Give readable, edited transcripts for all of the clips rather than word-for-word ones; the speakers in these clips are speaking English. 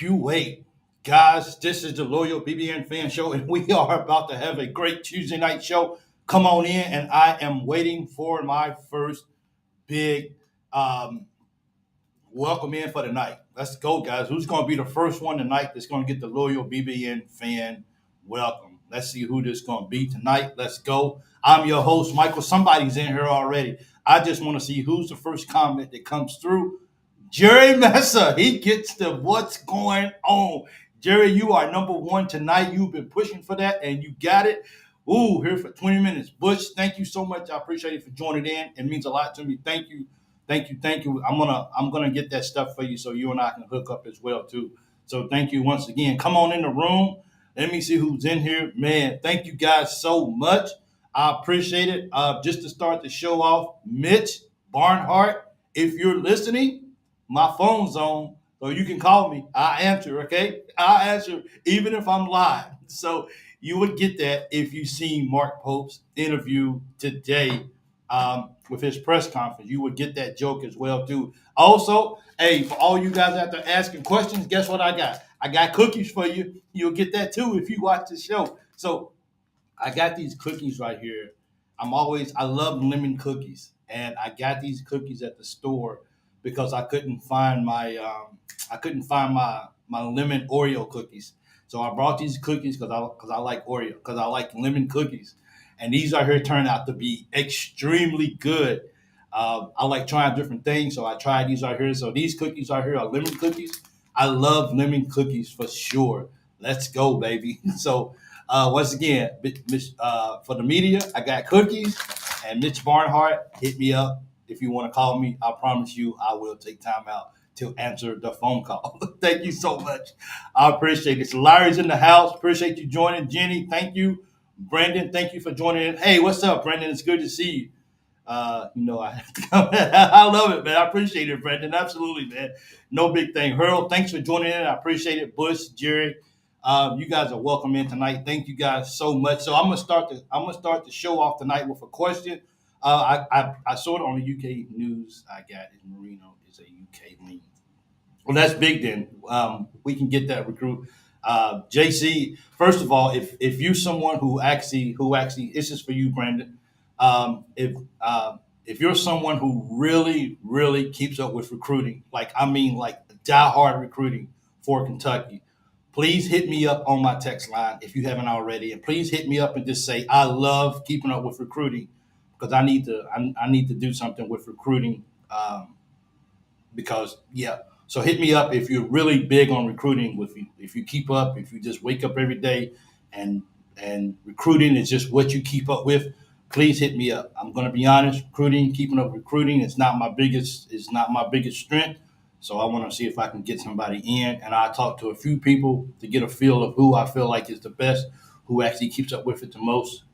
You wait. Guys, this is the Loyal BBN Fan Show, and we are about to have a great Tuesday night show. Come on in, and I am waiting for my first big welcome in for the night. Let's go, guys. Who's going to be the first one tonight that's going to get the Loyal BBN Fan welcome? Let's see who this is going to be tonight. Let's go. I'm your host, Michael. Somebody's in here already. I just want to see who's the first comment that comes through. Jerry Messa, he gets the what's going on. Jerry, you are number one tonight. You've been pushing for that, and you got it. Ooh, here for 20 minutes. Bush, thank you so much. I appreciate it for joining in. It means a lot to me. Thank you. Thank you. Thank you. I'm gonna get that stuff for you so you and I can hook up as well too. So thank you once again. Come on in the room. Let me see who's in here. Man, thank you guys so much. I appreciate it. Just to start the show off, Mitch Barnhart, if you're listening, my phone's on, so you can call me. I answer, okay? I answer even if I'm live. So you would get that if you see Mark Pope's interview today with his press conference. You would get that joke as well too. Also, hey, for all you guys out there asking questions, guess what I got? I got cookies for you. You'll get that too if you watch the show. So I got these cookies right here. I love lemon cookies, and I got these cookies at the store because I couldn't find my lemon Oreo cookies. So I brought these cookies because I like Oreo, because I like lemon cookies, and these right here turned out to be extremely good. I like trying different things, so I tried these right here. So these cookies right here are lemon cookies. I love lemon cookies for sure. Let's go, baby. So once again, for the media, I got cookies, and Mitch Barnhart, hit me up if you want to call me. I promise you I will take time out to answer the phone call. Thank you so much. I appreciate it. So Larry's in the house. Appreciate you joining. Jenny, thank you. Brandon, thank you for joining in. Hey, what's up, Brandon? It's good to see you. I have to come. I love it, man. I appreciate it, Brandon. Absolutely, man. No big thing. Earl, thanks for joining in. I appreciate it. Bush, Jerry, you guys are welcome in tonight. Thank you guys so much. So I'm gonna start the show off tonight with a question. I saw it on the UK news. I got it. Marino is a UK lean. Well, that's big. Then we can get that recruit. JC. First of all, if you're someone who actually this is for you, Brandon. If you're someone who really keeps up with recruiting, like diehard recruiting for Kentucky, please hit me up on my text line if you haven't already, and please hit me up and just say I love keeping up with recruiting because I need to do something with recruiting because yeah. So hit me up if you're really big on recruiting. If you keep up, if you just wake up every day and recruiting is just what you keep up with, please hit me up. I'm going to be honest. Keeping up recruiting is not my biggest strength. So I want to see if I can get somebody in, and I talked to a few people to get a feel of who I feel like is the best, who actually keeps up with it the most,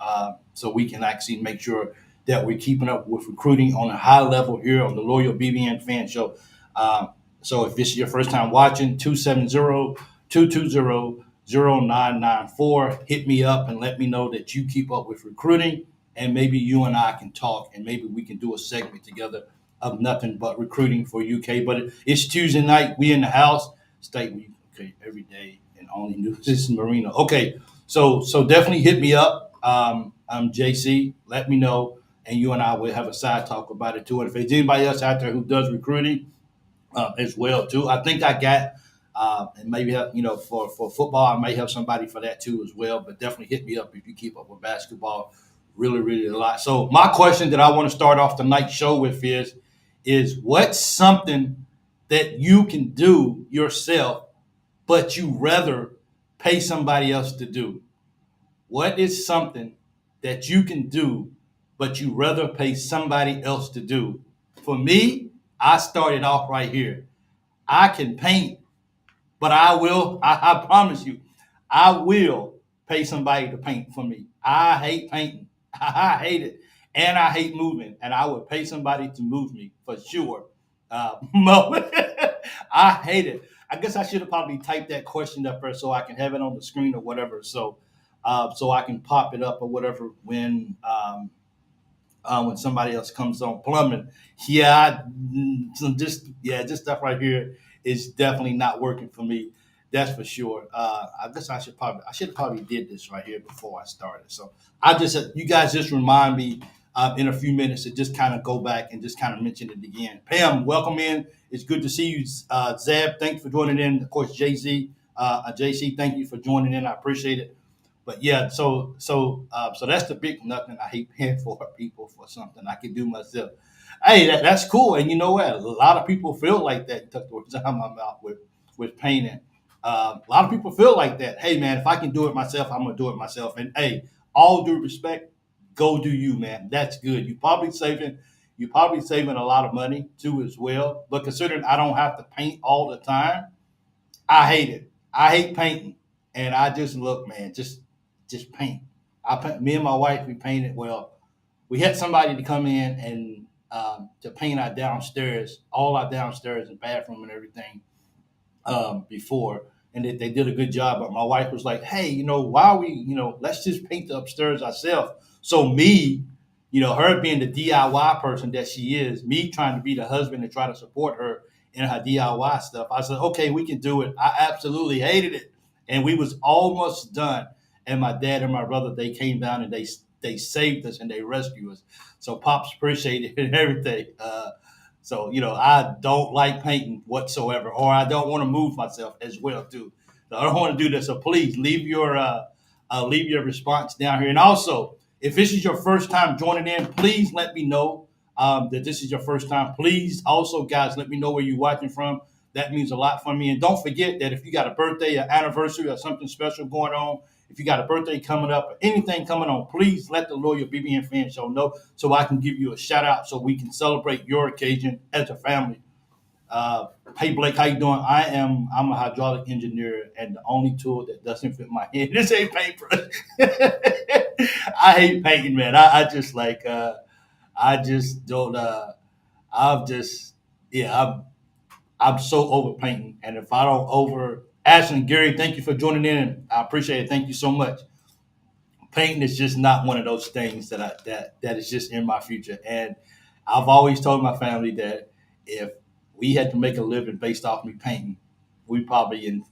so we can actually make sure that we're keeping up with recruiting on a high level here on the Loyal BBN Fan Show. So if this is your first time watching, 270-220-0994, hit me up and let me know that you keep up with recruiting, and maybe you and I can talk, and maybe we can do a segment together of nothing but recruiting for UK. But it's Tuesday night. We in the house. State okay every day and only news. This is Marino. Okay, so definitely hit me up. I'm JC. Let me know, and you and I will have a side talk about it too. And if there's anybody else out there who does recruiting as well too, I think I got. And maybe for football, I may have somebody for that too as well. But definitely hit me up if you keep up with basketball, really a lot. So my question that I want to start off tonight's show with is what's something that you can do yourself, but you rather pay somebody else to do? What is something that you can do, but you rather pay somebody else to do? For me, I started off right here. I can paint, but I promise you, I will pay somebody to paint for me. I hate painting. I hate it. And I hate moving. And I would pay somebody to move me for sure. I hate it. I guess I should have probably typed that question up first so I can have it on the screen or whatever. So I can pop it up or whatever when somebody else comes on plumbing. Yeah, this stuff right here is definitely not working for me. That's for sure. I guess I should probably did this right here before I started. So I just you guys just remind me in a few minutes to just kind of go back and just kind of mention it again. Pam, welcome in. It's good to see you. Zab, thanks for joining in. Of course, JC, thank you for joining in. I appreciate it. But yeah, so that's the big nothing. I hate paying for people for something I can do myself. Hey, that's cool. And you know what? A lot of people feel like that. You took the words out of my mouth with painting. A lot of people feel like that. Hey, man, if I can do it myself, I'm gonna do it myself. And hey, all due respect, go do you, man. That's good. You probably saving a lot of money too as well. But considering I don't have to paint all the time, I hate it. I hate painting, and I just look, man, just paint. Me and my wife, we painted. Well, we had somebody to come in and to paint our downstairs, all our downstairs and bathroom and everything before, and they did a good job. But my wife was like, "Hey, why are we? Let's just paint the upstairs ourselves." So me, her being the DIY person that she is, me trying to be the husband and try to support her in her DIY stuff. I said, "Okay, we can do it." I absolutely hated it, and we was almost done. And my dad and my brother, they came down and they saved us and they rescued us. So pops appreciated it and everything. So I don't like painting whatsoever, or I don't want to move myself as well too. So I don't want to do this. So please leave your response down here. And also, if this is your first time joining in, please let me know that this is your first time. Please also, guys, let me know where you're watching from. That means a lot for me. And don't forget that if you got a birthday, an anniversary, or something special going on, if you got a birthday coming up or anything coming on, please let the Loyal BBN Fan Show know so I can give you a shout out so we can celebrate your occasion as a family. Hey Blake, how you doing? I'm a hydraulic engineer, and the only tool that doesn't fit my hand is a paintbrush. I hate painting, man. I just like I just don't. I'm just yeah. I'm so over painting, and if I don't over Ashley and Gary, thank you for joining in. I appreciate it. Thank you so much. Painting is just not one of those things that is just in my future. And I've always told my family that if we had to make a living based off me painting, we're probably in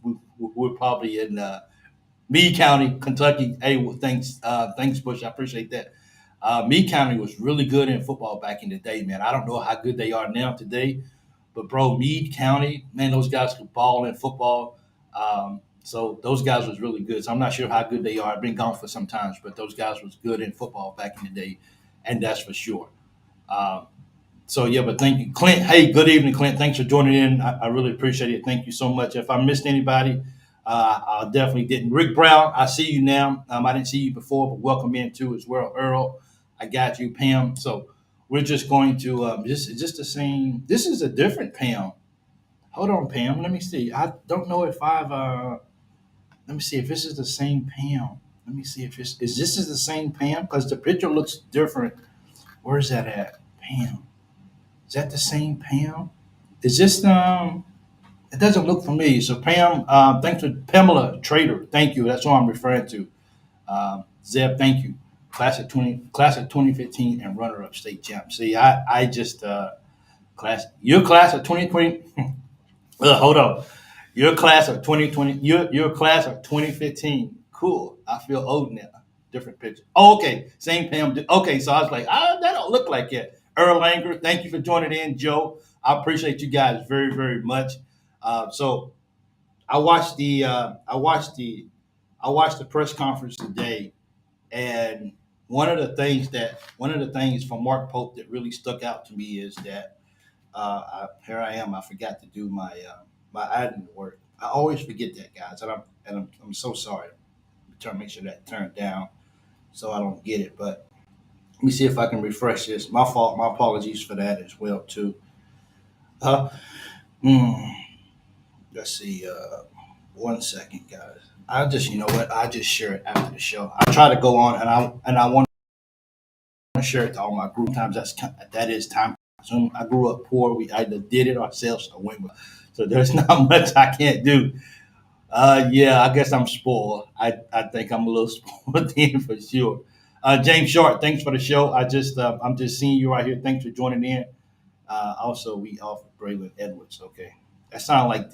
Meade County, Kentucky. Hey, well, thanks, Bush. I appreciate that. Meade County was really good in football back in the day, man. I don't know how good they are now today, but bro, Meade County, man, those guys could ball in football. So those guys was really good. So I'm not sure how good they are. I've been gone for some times, but those guys was good in football back in the day, and that's for sure. Um, so yeah, but thank you, Clint. Hey, good evening, Clint. Thanks for joining in. I really appreciate it. Thank you so much. If I missed anybody, I definitely didn't. Rick Brown, I see you now. I didn't see you before, but welcome in too as well. Earl, I got you, Pam. So we're just going to just the same. This is a different Pam. Hold on, Pam. Let me see. I don't know if I've. Let me see if this is the same Pam. Let me see if this is the same Pam because the picture looks different. Where's that at, Pam? Is that the same Pam? Is this It doesn't look familiar. So Pam, thanks for Pamela Trader. Thank you. That's what I'm referring to. Zeb, thank you. Class of 2015 and runner up state champ. See, I just your class of 2020. Hold on. Your class of 2020. Your class of 2015. Cool. I feel old now. Different picture. Oh, okay. Same Pam. Okay, so I was like, that don't look like it. Earl Anger, thank you for joining in, Joe. I appreciate you guys very, very much. So I watched the I watched the press conference today, and one of the things from Mark Pope that really stuck out to me is that here I am. I forgot to do my admin work. I always forget that, guys, and I'm so sorry. I'm trying to make sure that turned down so I don't get it. But let me see if I can refresh this. My fault. My apologies for that as well too. Uh, hmm, let's see. One second, guys. You know what? I just share it after the show. I try to go on and I want to share it to all my group. Times that is time consuming. I grew up poor. We either did it ourselves or went with. So there's not much I can't do. Yeah, I guess I'm spoiled. I think I'm a little spoiled then for sure. James Short, thanks for the show. I'm just seeing you right here. Thanks for joining in. Also, we offer Braylon Edwards. Okay, that sounds like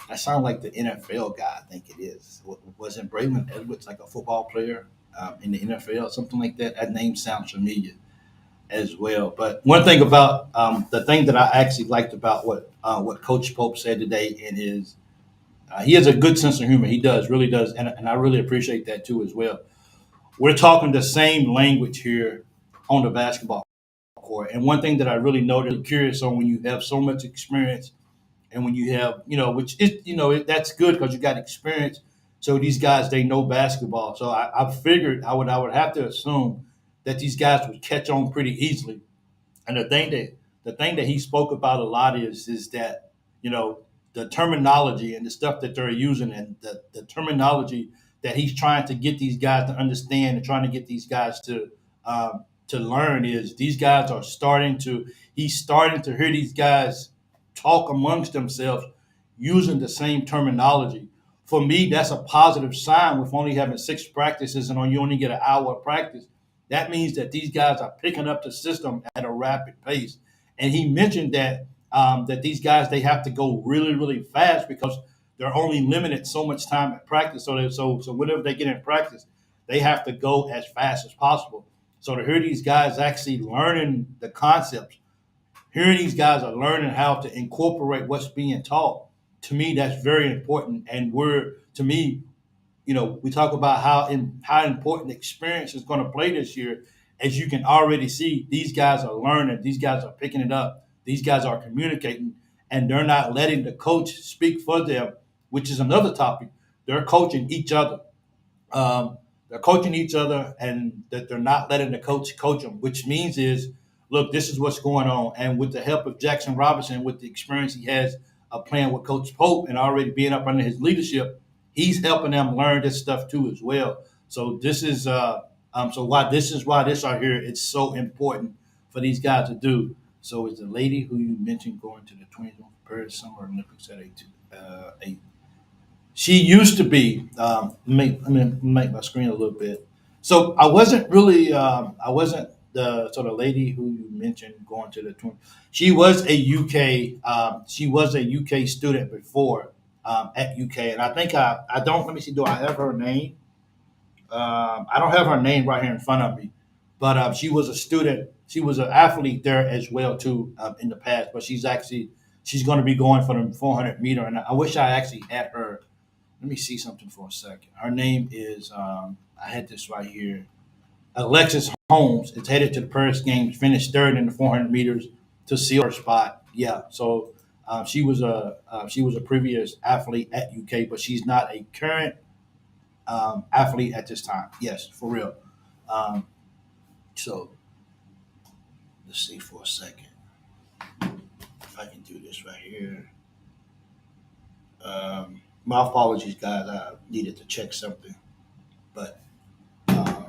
I sound like the NFL guy. I think it is. Wasn't Braylon Edwards like a football player in the NFL, something like that? That name sounds familiar as well. But one thing about the thing that I actually liked about what Coach Pope said today in his he has a good sense of humor. He does, really does, and I really appreciate that too as well. We're talking the same language here on the basketball court. And one thing that I really noted, curious on when you have so much experience and when you have, which is, that's good because you got experience. So these guys, they know basketball. So I figured I would have to assume that these guys would catch on pretty easily. And the thing that he spoke about a lot is that you know the terminology and the stuff that they're using and the terminology that he's trying to get these guys to understand and trying to get these guys to learn is these guys are starting to he's starting to hear these guys talk amongst themselves using the same terminology. For me, that's a positive sign with only having six practices and you only get an hour of practice. That means that these guys are picking up the system at a rapid pace. And he mentioned that these guys they have to go really really fast because they're only limited so much time at practice. So whenever they get in practice, they have to go as fast as possible. So to hear these guys actually learning the concepts, hearing these guys are learning how to incorporate what's being taught, to me that's very important. And we're to me we talk about how important experience is going to play this year. As you can already see, these guys are learning, these guys are picking it up, these guys are communicating, and they're not letting the coach speak for them, which is another topic. They're coaching each other. They're coaching each other, and that they're not letting the coach them, which means is, look, this is what's going on. And with the help of Jackson Robinson, with the experience he has of playing with Coach Pope and already being up under his leadership, he's helping them learn this stuff too as well. So this is why this right here it's so important for these guys to do. So is the lady who you mentioned going to the 2021 Paris Summer Olympics at a she used to be. Let me make my screen a little bit. So I wasn't the sort of lady who you mentioned going to the twin. She was a UK. She was a UK student before at UK, and I think I don't. Let me see. Do I have her name? I don't have her name right here in front of me, but she was a student. She was an athlete there as well too in the past. But she's going to be going for the 400 meter, and I wish I actually had her. Let me see something for a second. Her name is I had this right here. Alexis Holmes is headed to the Paris Games, finished third in the 400 meters to seal her spot. Yeah, so she was a previous athlete at UK, but she's not a current athlete at this time. Yes, for real. Um, so let's see for a second if I can do this right here. My apologies, guys. I needed to check something, but um,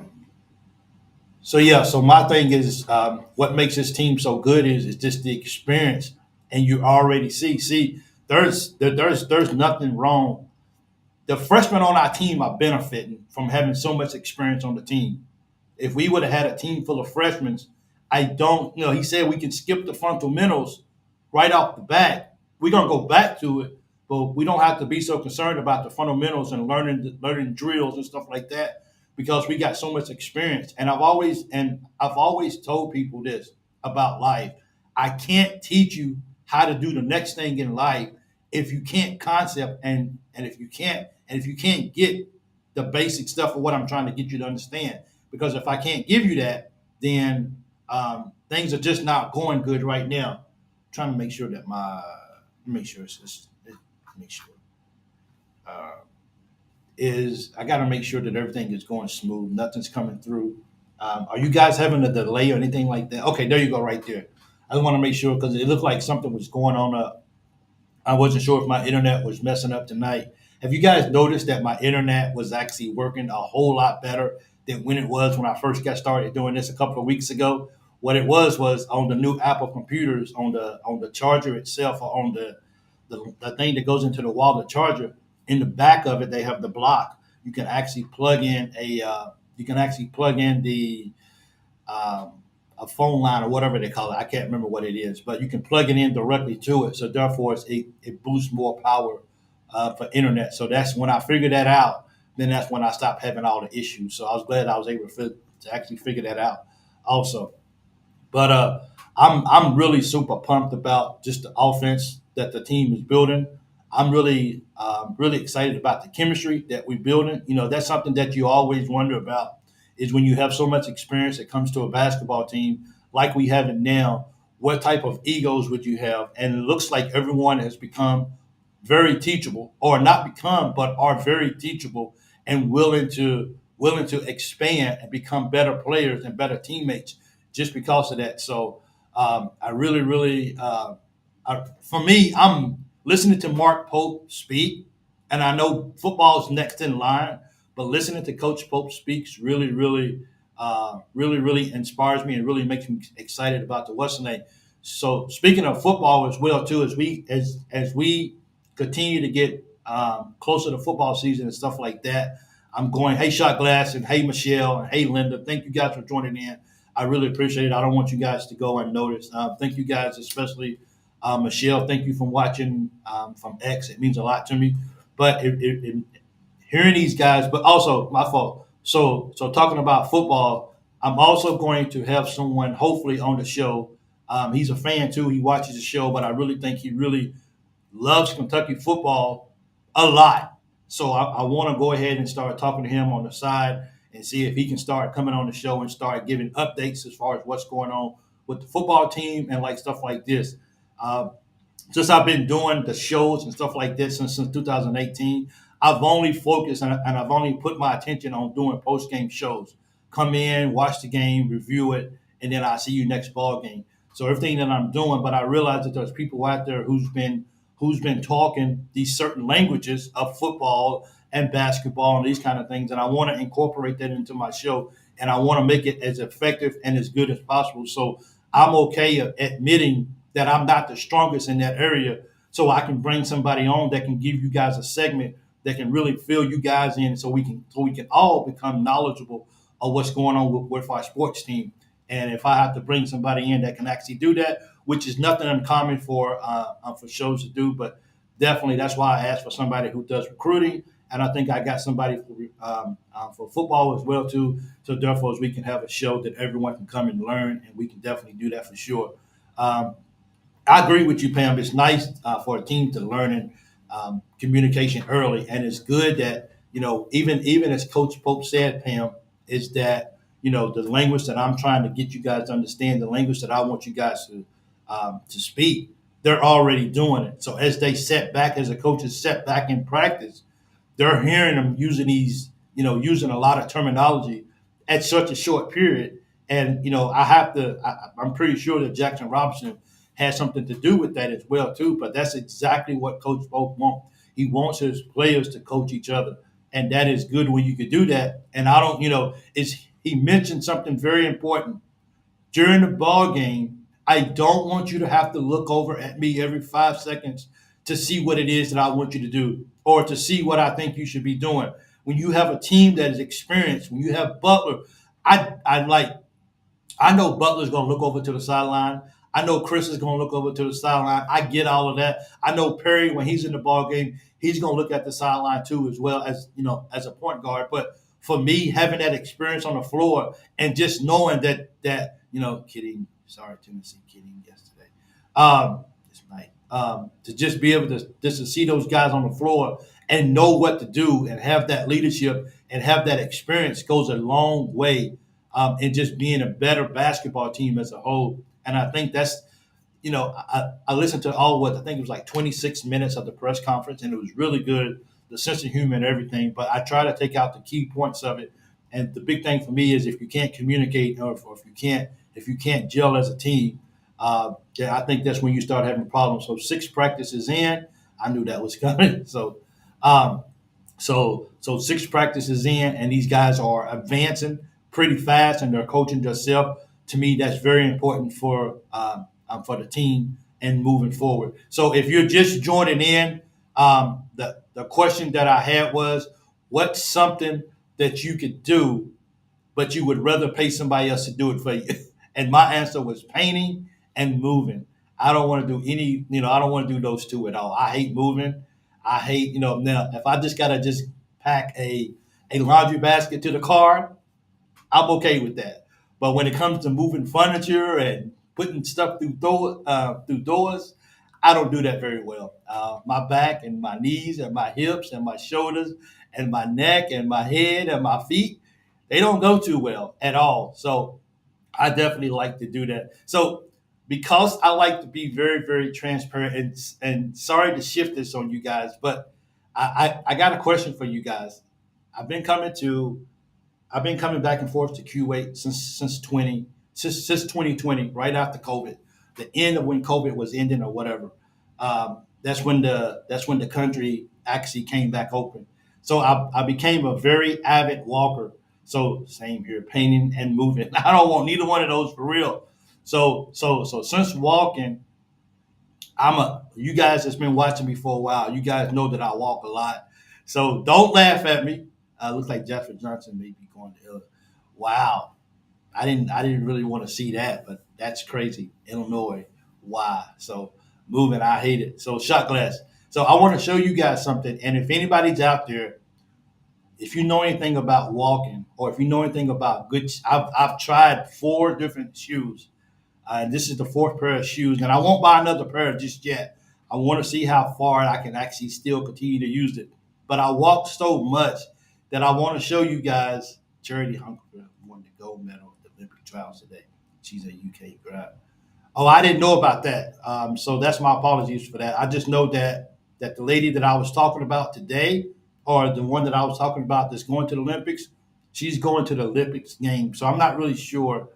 so yeah. So my thing is, what makes this team so good is just the experience, and you already see. There's nothing wrong. The freshmen on our team are benefiting from having so much experience on the team. If we would have had a team full of freshmen, I don't, he said we can skip the fundamentals right off the bat. We're gonna go back to it, but we don't have to be so concerned about the fundamentals and learning drills and stuff like that because we got so much experience. And I've always told people this about life. I can't teach you how to do the next thing in life if you can't concept and if you can't get the basic stuff of what I'm trying to get you to understand. Because if I can't give you that, then things are just not going good right now. I'm trying to make sure that make sure make sure uh, is I got to make sure that everything is going smooth. Nothing's coming through. Are you guys having a delay or anything like that? Okay, there you go, right there. I want to make sure because it looked like something was going on. I wasn't sure if my internet was messing up tonight. Have you guys noticed that my internet was actually working a whole lot better than when it was when I first got started doing this a couple of weeks ago? What it was on the new Apple computers, on the charger itself, or on the thing that goes into the wall, the charger. In the back of it, they have the block. You can actually plug in the um, a phone line or whatever they call it. I can't remember what it is, but you can plug it in directly to it. So therefore, it boosts more power for internet. So that's when I figured that out. Then that's when I stopped having all the issues. So I was glad I was able to actually figure that out also. But I'm really super pumped about just the offense that the team is building. I'm really excited about the chemistry that we're building. That's something that you always wonder about is when you have so much experience that comes to a basketball team like we have it now. What type of egos would you have? And it looks like everyone has become very teachable, or not become, but are very teachable and willing to expand and become better players and better teammates just because of that. So I really, really, for me, I'm listening to Mark Pope speak, and I know football is next in line, but listening to Coach Pope speaks really, really, really inspires me and really makes me excited about the Western name. So speaking of football as well too, as we continue to get closer to football season and stuff like that, I'm going, hey, Shot Glass, and hey, Michelle, and hey, Linda. Thank you guys for joining in. I really appreciate it. I don't want you guys to go unnoticed. Thank you guys, especially Michelle. Thank you for watching from X. It means a lot to me. But hearing these guys, but also my fault. So talking about football, I'm also going to have someone hopefully on the show. He's a fan too. He watches the show, but I really think he really loves Kentucky football a lot. So I want to go ahead and start talking to him on the side and see if he can start coming on the show and start giving updates as far as what's going on with the football team and like stuff like this. Uh, since I've been doing the shows and stuff like this since 2018, I've only focused and I've only put my attention on doing post game shows. Come in, watch the game, review it, and then I see you next ball game. So everything that I'm doing, but I realize that there's people out there who's been talking these certain languages of football and basketball and these kind of things, and I want to incorporate that into my show, and I want to make it as effective and as good as possible. So I'm okay admitting that I'm not the strongest in that area, so I can bring somebody on that can give you guys a segment that can really fill you guys in, so we can all become knowledgeable of what's going on with our sports team. And if I have to bring somebody in that can actually do that, which is nothing uncommon for shows to do, but definitely that's why I asked for somebody who does recruiting, and I think I got somebody for football as well too. So therefore, we can have a show that everyone can come and learn, and we can definitely do that for sure. Um, I agree with you, Pam. It's nice for a team to learn communication early, and it's good that even as Coach Pope said, Pam, is that the language that I'm trying to get you guys to understand, the language that I want you guys to speak, they're already doing it. So as they set back, as the coaches set back in practice, they're hearing them using using a lot of terminology at such a short period. And I'm pretty sure that Jackson Robinson has something to do with that as well too. But that's exactly what Coach Pope wants. He wants his players to coach each other, and that is good when you can do that. And I don't, is he mentioned something very important during the ball game. I don't want you to have to look over at me every 5 seconds to see what it is that I want you to do or to see what I think you should be doing. When you have a team that is experienced, when you have Butler, I know Butler's going to look over to the sideline. I know Chris is going to look over to the sideline. I get all of that. I know Perry, when he's in the ball game, he's going to look at the sideline too, as well as as a point guard. But for me, having that experience on the floor and just knowing that kidding, sorry, Tennessee kidding yesterday, this night, to just be able to see those guys on the floor and know what to do and have that leadership and have that experience goes a long way in just being a better basketball team as a whole. And I think that's, I listened to I think it was like 26 minutes of the press conference, and it was really good, the sense of humor and everything. But I try to take out the key points of it. And the big thing for me is if you can't communicate or if you can't gel as a team, then I think that's when you start having problems. So 6 practices in, I knew that was coming. Um, so 6 practices in, and these guys are advancing pretty fast, and they're coaching themselves. To me, that's very important for the team and moving forward. So if you're just joining in, the question that I had was, what's something that you could do, but you would rather pay somebody else to do it for you? And my answer was painting and moving. I don't want to do I don't want to do those two at all. I hate moving. I hate, now if I just gotta just pack a laundry basket to the car, I'm okay with that. But when it comes to moving furniture and putting stuff through doors, I don't do that very well. My back and my knees and my hips and my shoulders and my neck and my head and my feet, they don't go too well at all. So I definitely like to do that. So because I like to be very, very transparent and sorry to shift this on you guys, but I got a question for you guys. I've been coming to I've been coming back and forth to Kuwait since 2020, right after COVID, the end of when COVID was ending or whatever. That's when the country actually came back open. So I became a very avid walker. So same here, painting and moving. I don't want neither one of those for real. So since walking, you guys that's been watching me for a while. You guys know that I walk a lot. So don't laugh at me. Looks like Jeffrey Johnson may be going to Illinois. Wow, I didn't really want to see that, but that's crazy. Illinois, why? So moving, I hate it. So shot glass. So I want to show you guys something, and if anybody's out there, if you know anything about walking, or if you know anything about good, I've tried 4 different shoes, and this is the fourth pair of shoes, and I won't buy another pair just yet. I want to see how far I can actually still continue to use it. But I walk so much that I want to show you guys. Charity Hunker won the gold medal at the Olympic trials today. She's a UK grad. Oh, I didn't know about that. So that's my apologies for that. I just know that the lady that I was talking about today, or the one that I was talking about that's going to the Olympics, she's going to the Olympics game. So I'm not really sure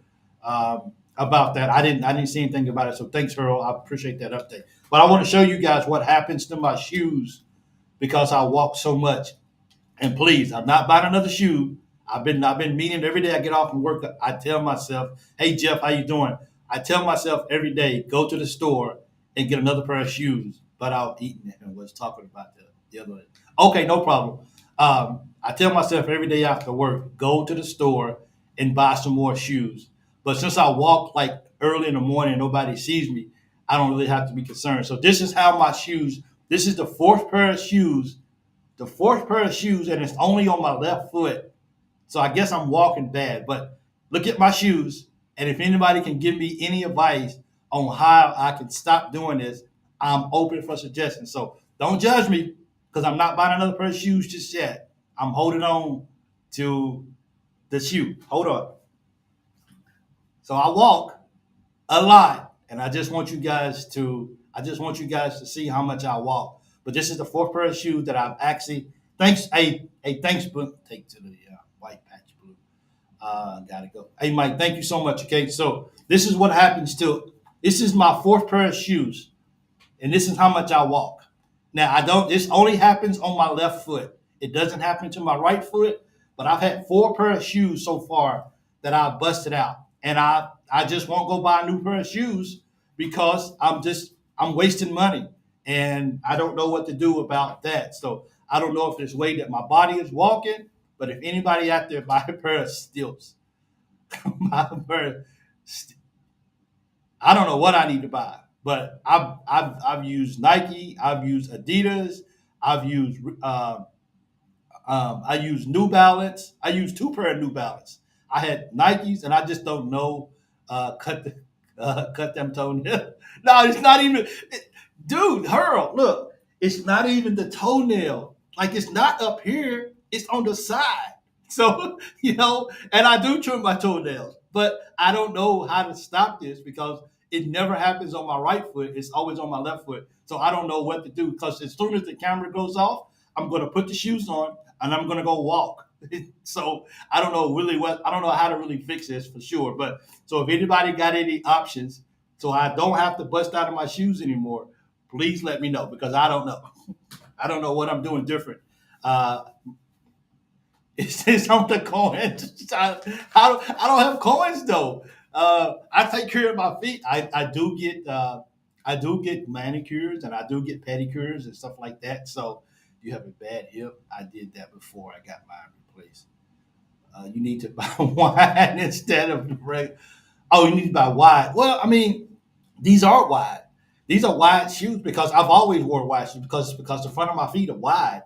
about that. I didn't see anything about it. So thanks, Earl. I appreciate that update. But I want to show you guys what happens to my shoes because I walk so much. And please, I'm not buying another shoe. I've been meaning every day I get off from work. I tell myself, "Hey Jeff, how you doing?" I tell myself every day, go to the store and get another pair of shoes. But I was eating it and was talking about the other day. Okay, no problem. I tell myself every day after work, go to the store and buy some more shoes. But since I walk like early in the morning and nobody sees me, I don't really have to be concerned. So this is how my shoes. This is the fourth pair of shoes, and it's only on my left foot. So I guess I'm walking bad. But look at my shoes, and if anybody can give me any advice on how I can stop doing this, I'm open for suggestions. So don't judge me because I'm not buying another pair of shoes just yet. I'm holding on to the shoe. Hold on. So I walk a lot, and I just want you guys to see how much I walk. But this is the fourth pair of shoes that I've actually thanks take to the white patch blue. Gotta go. Hey Mike, thank you so much. Okay, so this is my fourth pair of shoes, and this is how much I walk. Now I don't. This only happens on my left foot. It doesn't happen to my right foot. But I've had 4 pair of shoes so far that I've busted out, and I just won't go buy a new pair of shoes because I'm wasting money, and I don't know what to do about that. So I don't know if there's a way that my body is walking. But if anybody out there buy a pair of stilts, buy a pair of I don't know what I need to buy, but I've used Nike, I've used Adidas, I've used I use New Balance. I use 2 pair of New Balance. I had Nikes, and I just don't know. Cut them toenails. No, it's not even. Dude, Hurl, look, it's not even the toenail. Like it's not up here. It's on the side. So and I do trim my toenails, but I don't know how to stop this because it never happens on my right foot. It's always on my left foot. So I don't know what to do because as soon as the camera goes off, I'm going to put the shoes on and I'm going to go walk. So I don't know really I don't know how to really fix this for sure. But so if anybody got any options, so I don't have to bust out of my shoes anymore, please let me know because I don't know. I don't know what I'm doing different. Uh, it's on the coins. I don't have coins though. I take care of my feet. I do get manicures and I do get pedicures and stuff like that. So you have a bad hip. I did that before I got mine replaced. You need to buy wide instead of the regular. Oh, you need to buy wide. Well, I mean, these are wide. These are wide shoes because I've always wore wide shoes because the front of my feet are wide.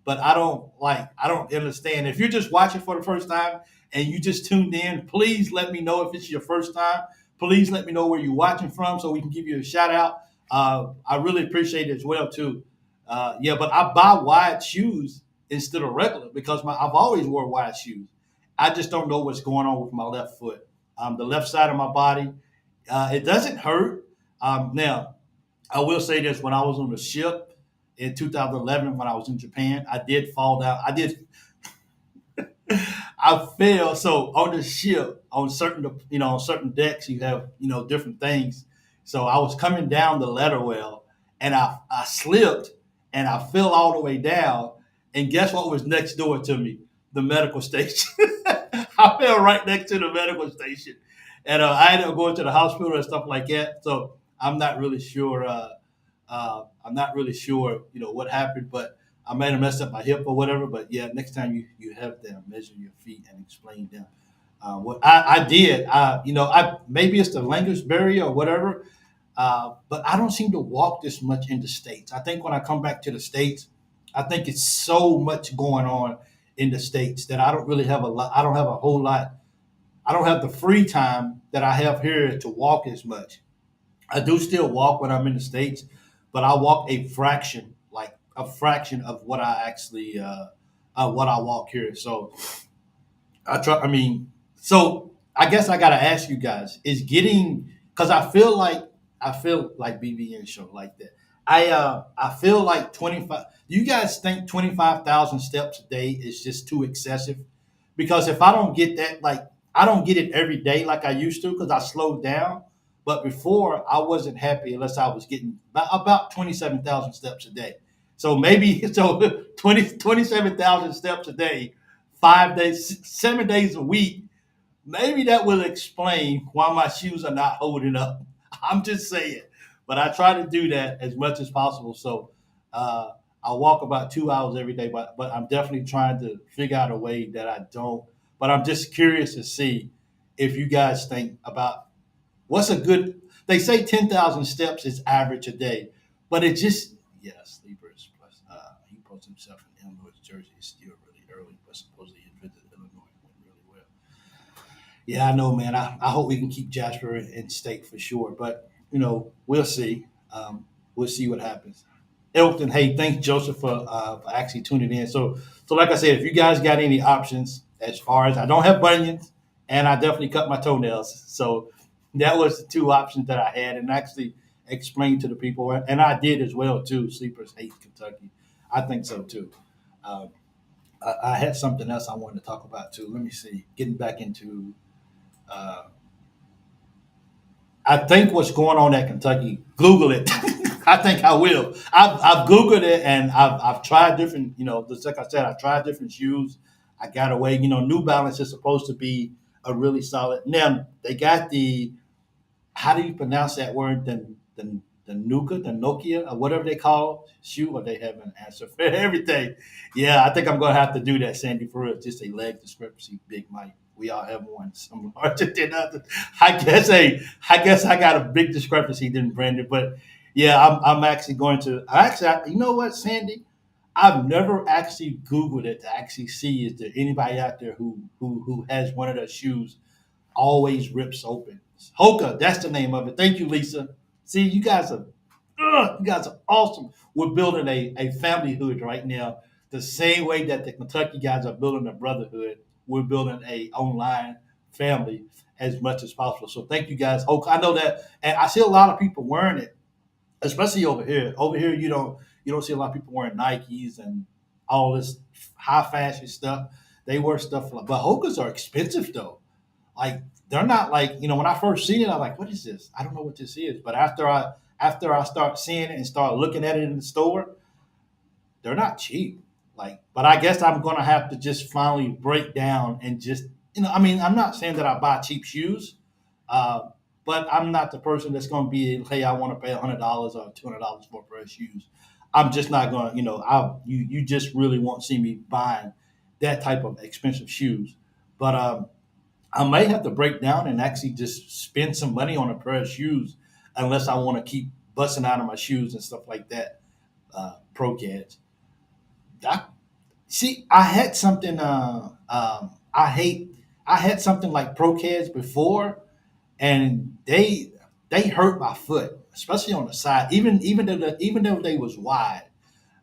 But I don't understand. If you're just watching for the first time and you just tuned in, please let me know if it's your first time. Please let me know where you're watching from so we can give you a shout out. I really appreciate it as well too. Yeah, but I buy wide shoes instead of regular because I've always wore wide shoes. I just don't know what's going on with my left foot. The left side of my body, it doesn't hurt. Now, I will say this: when I was on the ship in 2011, when I was in Japan, I did fall down. I fell. So on the ship, on on certain decks, you have different things. So I was coming down the ladder well, and I slipped and I fell all the way down. And guess what was next door to me? The medical station. I fell right next to the medical station, and I ended up going to the hospital and stuff like that. So I'm not really sure. I'm not really sure, what happened, but I might have messed up my hip or whatever. But yeah, next time you have them measure your feet and explain them. What I did, I maybe it's the language barrier or whatever, but I don't seem to walk this much in the states. I think when I come back to the states, I think it's so much going on in the states that I don't really have a lot. I don't have a whole lot. I don't have the free time that I have here to walk as much. I do still walk when I'm in the states, but I walk a fraction of what I actually what I walk here. So I try. I mean, so I guess I gotta ask you guys: is getting because I feel like BBN show like that. I feel like 25. Do you guys think 25,000 steps a day is just too excessive? Because if I don't get that, like I don't get it every day like I used to because I slowed down. But before I wasn't happy unless I was getting about 27,000 steps a day. So maybe so 27,000 steps a day, 5 days, 7 days a week. Maybe that will explain why my shoes are not holding up. I'm just saying, but I try to do that as much as possible. So uh, I walk about 2 hours every day, but I'm definitely trying to figure out a way that I don't. But I'm just curious to see if you guys think about what's a good. They say 10,000 steps is average a day, but it just yeah, sleepers plus he puts himself in Illinois, Jersey. It's still really early, but supposedly he visited Illinois went really well. Yeah, I know, man. I hope we can keep Jasper in state for sure. But we'll see. We'll see what happens. Elton, hey, thanks Joseph for actually tuning in. So like I said, if you guys got any options as far as I don't have bunions and I definitely cut my toenails, so that was the two options that I had, and actually explained to the people, and I did as well too. Sleepers hate Kentucky. I think so too. Um, I had something else I wanted to talk about too. Let me see. Getting back into uh, I think what's going on at Kentucky. Google it. I think I will. I've Googled it and I've tried different. Just like I said, I tried different shoes. I got away. New Balance is supposed to be a really solid. Now they got the how do you pronounce that word? The Nuka, the Nokia, or whatever they call shoe, or they have an answer for everything. Yeah, I think I'm gonna have to do that, Sandy, for real. Just a leg discrepancy, Big Mike. We all have one. Some larger than others. I guess I got a big discrepancy than Brandon, but yeah, I'm actually going to. You know what, Sandy? I've never actually Googled it to actually see is there anybody out there who has one of those shoes always rips open. Hoka, that's the name of it. Thank you, Lisa. See, you guys are awesome. We're building a family hood right now. The same way that the Kentucky guys are building a brotherhood, we're building a online family as much as possible. So thank you guys. Hoka, I know that, and I see a lot of people wearing it, especially over here. Over here, you don't see a lot of people wearing Nikes and all this high fashion stuff. They wear stuff like, but Hokas are expensive though. Like they're not like when I first seen it, I'm like, what is this? I don't know what this is. But after I start seeing it and start looking at it in the store, they're not cheap. Like, but I guess I'm gonna have to just finally break down and just I mean, I'm not saying that I buy cheap shoes, uh, but I'm not the person that's gonna be, hey, I want to pay $100 or $200 for a pair of shoes. I'm just not gonna, you just really won't see me buying that type of expensive shoes. But I may have to break down and actually just spend some money on a pair of shoes unless I want to keep busting out of my shoes and stuff like that. Pro cats. I, see, I had something. I hate. I had something like pro cats before, and they hurt my foot, especially on the side. Even though they was wide,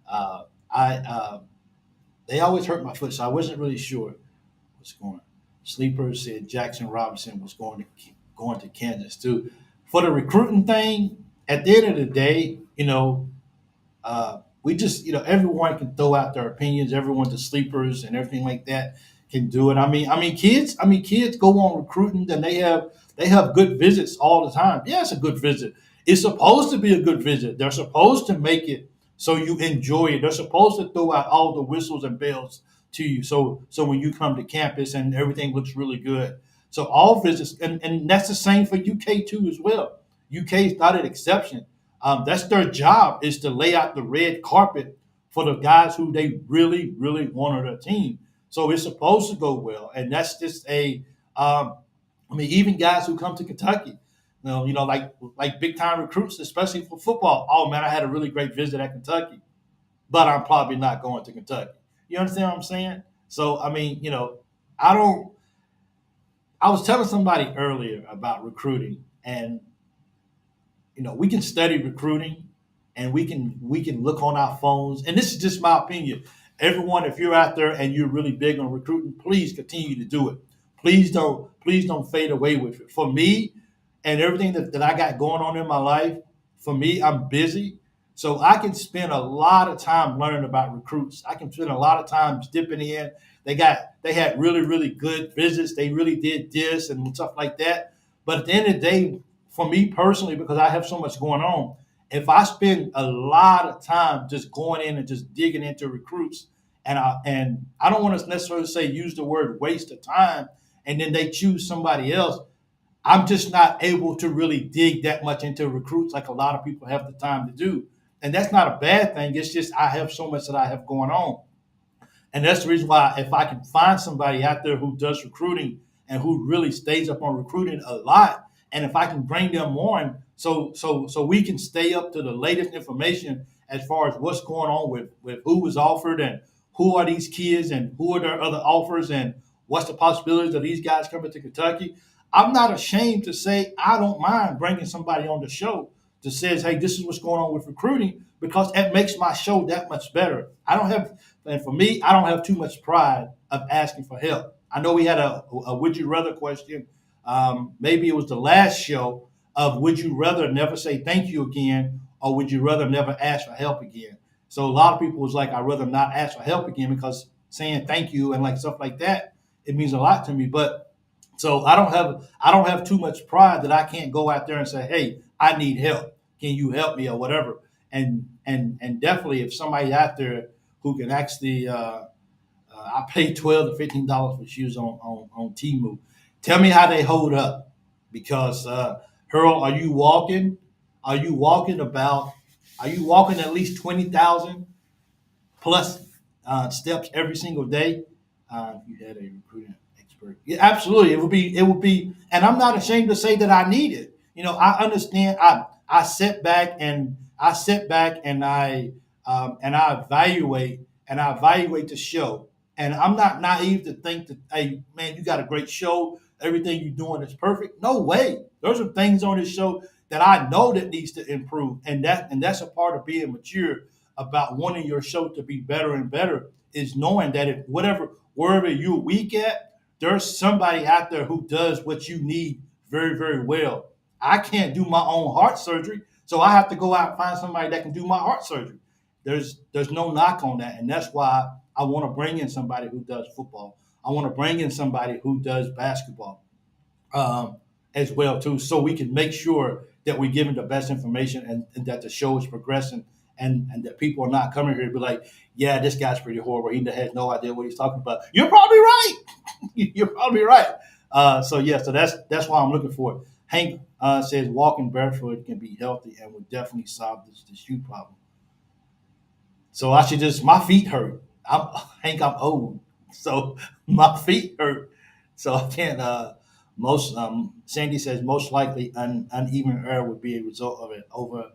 I they always hurt my foot, so I wasn't really sure what's going. Sleeper said Jackson Robinson was going to Kansas too. For the recruiting thing, at the end of the day, we just, everyone can throw out their opinions. Everyone's the sleepers and everything like that can do it. Kids go on recruiting and they have good visits all the time. Yeah, it's a good visit. It's supposed to be a good visit. They're supposed to make it so you enjoy it. They're supposed to throw out all the whistles and bells to you. So when you come to campus and everything looks really good. So all visits, and that's the same for UK too as well. UK is not an exception. That's their job, is to lay out the red carpet for the guys who they really, really want on their team. So it's supposed to go well, and that's just even guys who come to Kentucky, like big time recruits, especially for football. Oh man, I had a really great visit at Kentucky, but I'm probably not going to Kentucky. You understand what I'm saying? So I don't. I was telling somebody earlier about recruiting, and we can study recruiting, and we can look on our phones, and this is just my opinion. Everyone, if you're out there and you're really big on recruiting, please continue to do it. Please don't fade away with it. For me and everything that I got going on in my life, for me, I'm busy, so I can spend a lot of time learning about recruits. I can spend a lot of time dipping in. They had really, really good visits. They really did this and stuff like that. But at the end of the day, for me personally, because I have so much going on, if I spend a lot of time just going in and just digging into recruits, and I don't want to necessarily say use the word waste of time, and then they choose somebody else, I'm just not able to really dig that much into recruits like a lot of people have the time to do. And that's not a bad thing. It's just I have so much that I have going on. And that's the reason why, if I can find somebody out there who does recruiting and who really stays up on recruiting a lot, and if I can bring them on, so we can stay up to the latest information as far as what's going on with who was offered, and who are these kids, and who are their other offers, and what's the possibilities of these guys coming to Kentucky. I'm not ashamed to say I don't mind bringing somebody on the show that says, "Hey, this is what's going on with recruiting," because it makes my show that much better. I don't have, and for me, I don't have too much pride of asking for help. I know we had a would you rather question. Maybe it was the last show of would you rather never say thank you again, or would you rather never ask for help again? So a lot of people was like, I'd rather not ask for help again, because saying thank you and like stuff like that, it means a lot to me. But so I don't have too much pride that I can't go out there and say, hey, I need help. Can you help me or whatever? And definitely, if somebody out there who can actually, I pay $12 to $15 for shoes on Temu. Tell me how they hold up, because Harold, are you walking? Are you walking about? Are you walking at least 20,000 plus steps every single day? If you had a recruiting expert, yeah, absolutely. It would be, and I'm not ashamed to say that I need it. I understand. I evaluate, the show, and I'm not naive to think that, hey man, you got a great show. Everything you're doing is perfect. No way. There's some things on this show that I know that needs to improve, and that's a part of being mature about wanting your show to be better and better, is knowing that if wherever you're weak at, there's somebody out there who does what you need very, very well. I can't do my own heart surgery, so I have to go out and find somebody that can do my heart surgery. There's no knock on that, and that's why I want to bring in somebody who does football. I want to bring in somebody who does basketball, um, as well too, so we can make sure that we're giving the best information, and that the show is progressing, and that people are not coming here to be like, yeah, this guy's pretty horrible. He has no idea what he's talking about. You're probably right. You're probably right. So yeah, so that's why I'm looking for it. Hank says walking barefoot can be healthy and would definitely solve the shoe problem. So I should just, my feet hurt. Hank, I'm old, so my feet hurt. So I can't. Most Sandy says most likely uneven air would be a result of it over.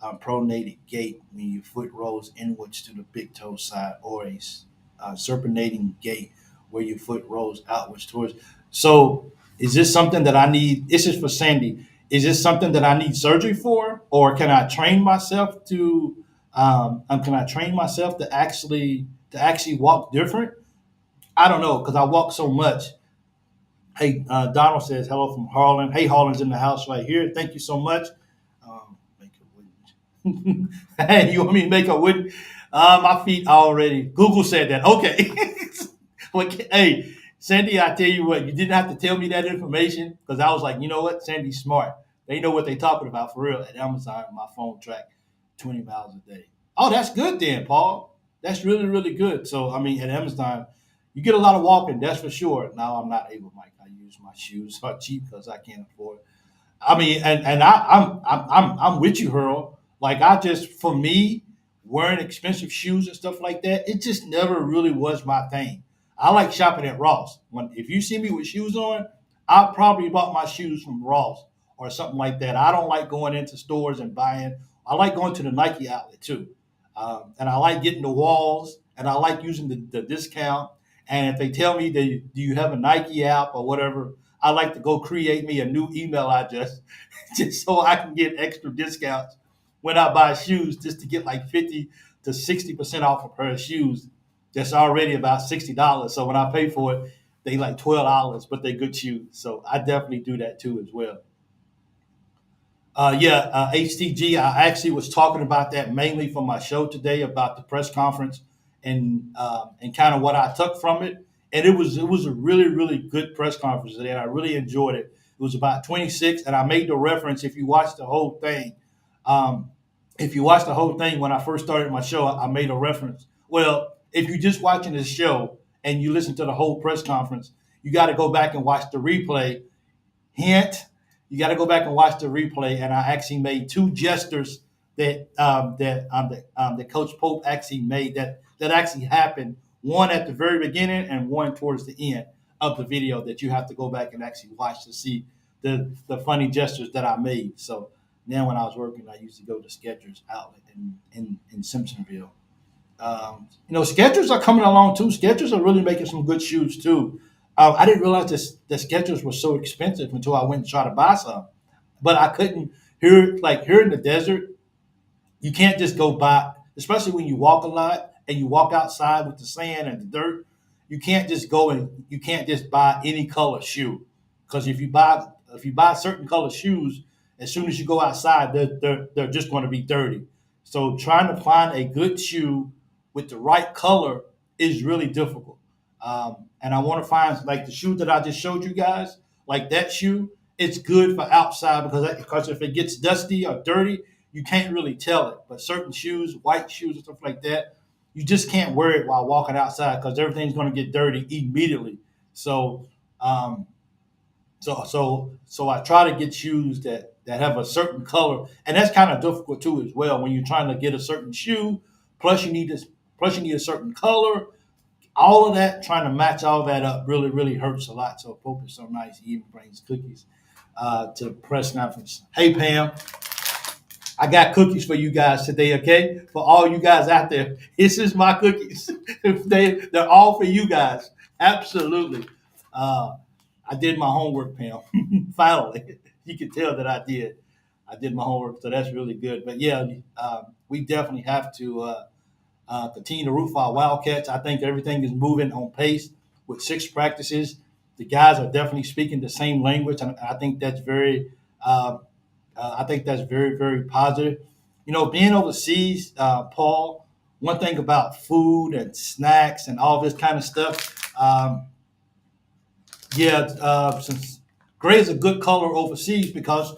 pronated gait when your foot rolls inwards to the big toe side, or a serpentating gait where your foot rolls outwards towards. So, is this something that I need? This is for Sandy. Is this something that I need surgery for, or can I train myself to? Can I train myself to actually walk different? I don't know because I walk so much. Hey, Donald says hello from Harlan. Hey, Harlan's in the house right here. Thank you so much. Make a wooden. Hey, you want me to make a wooden? My feet already. Google said that. Okay. Well, hey, Sandy, I tell you what, you didn't have to tell me that information because I was like, you know what, Sandy's smart. They know what they're talking about for real. At Amazon, my phone track 20 miles a day. Oh, that's good then, Paul. That's really, really good. So, I mean, at Amazon, you get a lot of walking, that's for sure. Now I'm not able, Mike. I use my shoes are cheap because I can't afford. I mean, and I'm with you, Hurl. Like I just for me, wearing expensive shoes and stuff like that, it just never really was my thing. I like shopping at Ross. When if you see me with shoes on, I probably bought my shoes from Ross or something like that. I don't like going into stores and buying. I like going to the Nike outlet too, and I like getting the walls, and I like using the discount. And if they tell me that do you have a Nike app or whatever, I like to go create me a new email address just so I can get extra discounts when I buy shoes, just to get like 50 to 60% off a pair of shoes that's already about $60. So when I pay for it, they like $12, but they're good shoes. So I definitely do that too as well. HTG. I actually was talking about that mainly for my show today about the press conference and kind of what I took from it. And it was a really really good press conference today. And I really enjoyed it. It was about 26, and I made the reference. If you watch the whole thing, um, if you watch the whole thing when I first started my show, I made a reference. Well, if you're just watching this show and you listen to the whole press conference, you got to go back and watch the replay. Hint, you got to go back and watch the replay. And I actually made two gestures that Coach Pope actually made that actually happened. One at the very beginning and one towards the end of the video that you have to go back and actually watch to see the funny gestures that I made. So now when I was working, I used to go to Skechers outlet in Simpsonville. Skechers are coming along too. Skechers are really making some good shoes too. I didn't realize that Skechers were so expensive until I went and tried to buy some. But I couldn't here in the desert. You can't just go buy, especially when you walk a lot and you walk outside with the sand and the dirt. You can't just buy any color shoe because if you buy certain color shoes, as soon as you go outside, they're just going to be dirty. So trying to find a good shoe with the right color is really difficult. And I want to find like the shoe that I just showed you guys, like that shoe. It's good for outside because if it gets dusty or dirty, you can't really tell it. But certain shoes, white shoes and stuff like that, you just can't wear it while walking outside because everything's going to get dirty immediately. So, um, so I try to get shoes that have a certain color, and that's kind of difficult too as well when you're trying to get a certain shoe. Plus, you need this. Plus, you need a certain color. All of that, trying to match all that up, really, really hurts a lot. So Pope is so nice. He even brings cookies to the press conference. Hey, Pam, I got cookies for you guys today, okay? For all you guys out there, this is my cookies. They're all for you guys. Absolutely. Uh, I did my homework, Pam. Finally, you can tell that I did. I did my homework, so that's really good. But yeah, we definitely have to continue to root for our Wildcats. I think everything is moving on pace with six practices. The guys are definitely speaking the same language, and I think that's uh, very, very positive. Being overseas, Paul. One thing about food and snacks and all this kind of stuff. Since gray is a good color overseas because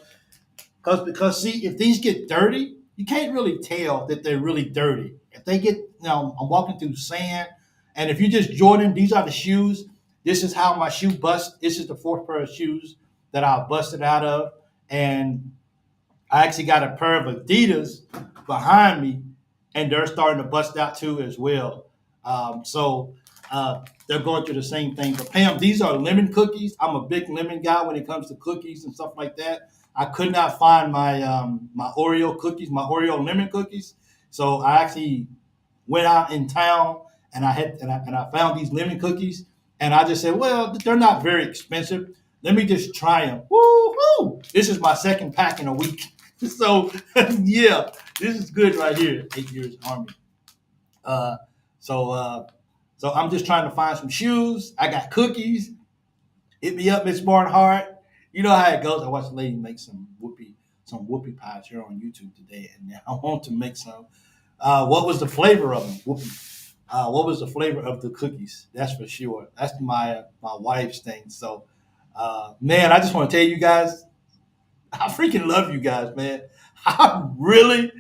see if these get dirty, you can't really tell that they're really dirty. If they get, I'm walking through sand, and if you just Jordan, these are the shoes. This is how my shoe bust. This is the fourth pair of shoes that I busted out of, and I actually got a pair of Adidas behind me, and they're starting to bust out too as well. So they're going through the same thing. But Pam, these are lemon cookies. I'm a big lemon guy when it comes to cookies and stuff like that. I could not find my Oreo cookies, my Oreo lemon cookies. So I actually went out in town and I found these lemon cookies, and I just said, well, they're not very expensive. Let me just try them. Woo-hoo! This is my second pack in a week. So yeah, this is good right here. 8 years Army. Uh, so uh, so I'm just trying to find some shoes. I got cookies. Hit me up, Miss Barnhart. You know how it goes. I watched a lady make some whoopie pies here on YouTube today, and I want to make some. What was the flavor of them? Whoopie. What was the flavor of the cookies? That's for sure. That's my wife's thing. So, man, I just want to tell you guys, I freaking love you guys, man. I really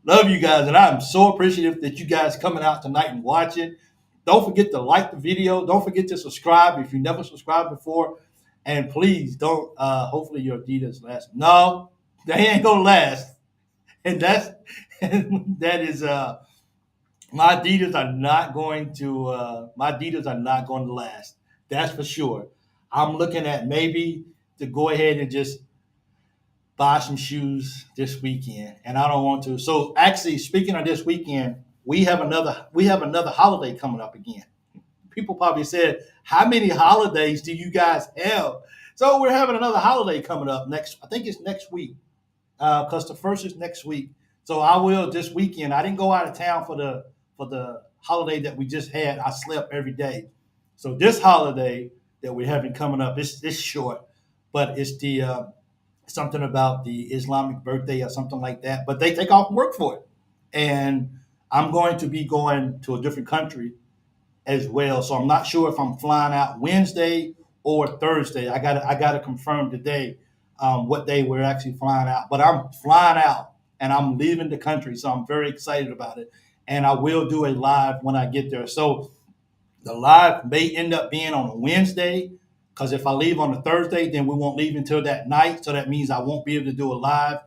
love you guys, and I'm so appreciative that you guys coming out tonight and watching. Don't forget to like the video. Don't forget to subscribe if you never subscribed before, and please don't. Hopefully your Adidas last. No, they ain't gonna last, and that's and that is my Adidas are not going to my Adidas are not going to last. That's for sure. I'm looking at maybe to go ahead and just buy some shoes this weekend, and I don't want to. So actually, speaking of this weekend, we have another holiday coming up again. People probably said, "How many holidays do you guys have?" So we're having another holiday coming up next. I think it's next week because the first is next week. So I will this weekend. I didn't go out of town for the holiday that we just had. I slept every day. So this holiday that we're having coming up, it's short, but it's the something about the Islamic birthday or something like that. But they take off work for it, and I'm going to be going to a different country as well. So I'm not sure if I'm flying out Wednesday or Thursday. I got to confirm today what day we're actually flying out. But I'm flying out and I'm leaving the country, so I'm very excited about it. And I will do a live when I get there. So the live may end up being on a Wednesday because if I leave on a Thursday, then we won't leave until that night. So that means I won't be able to do a live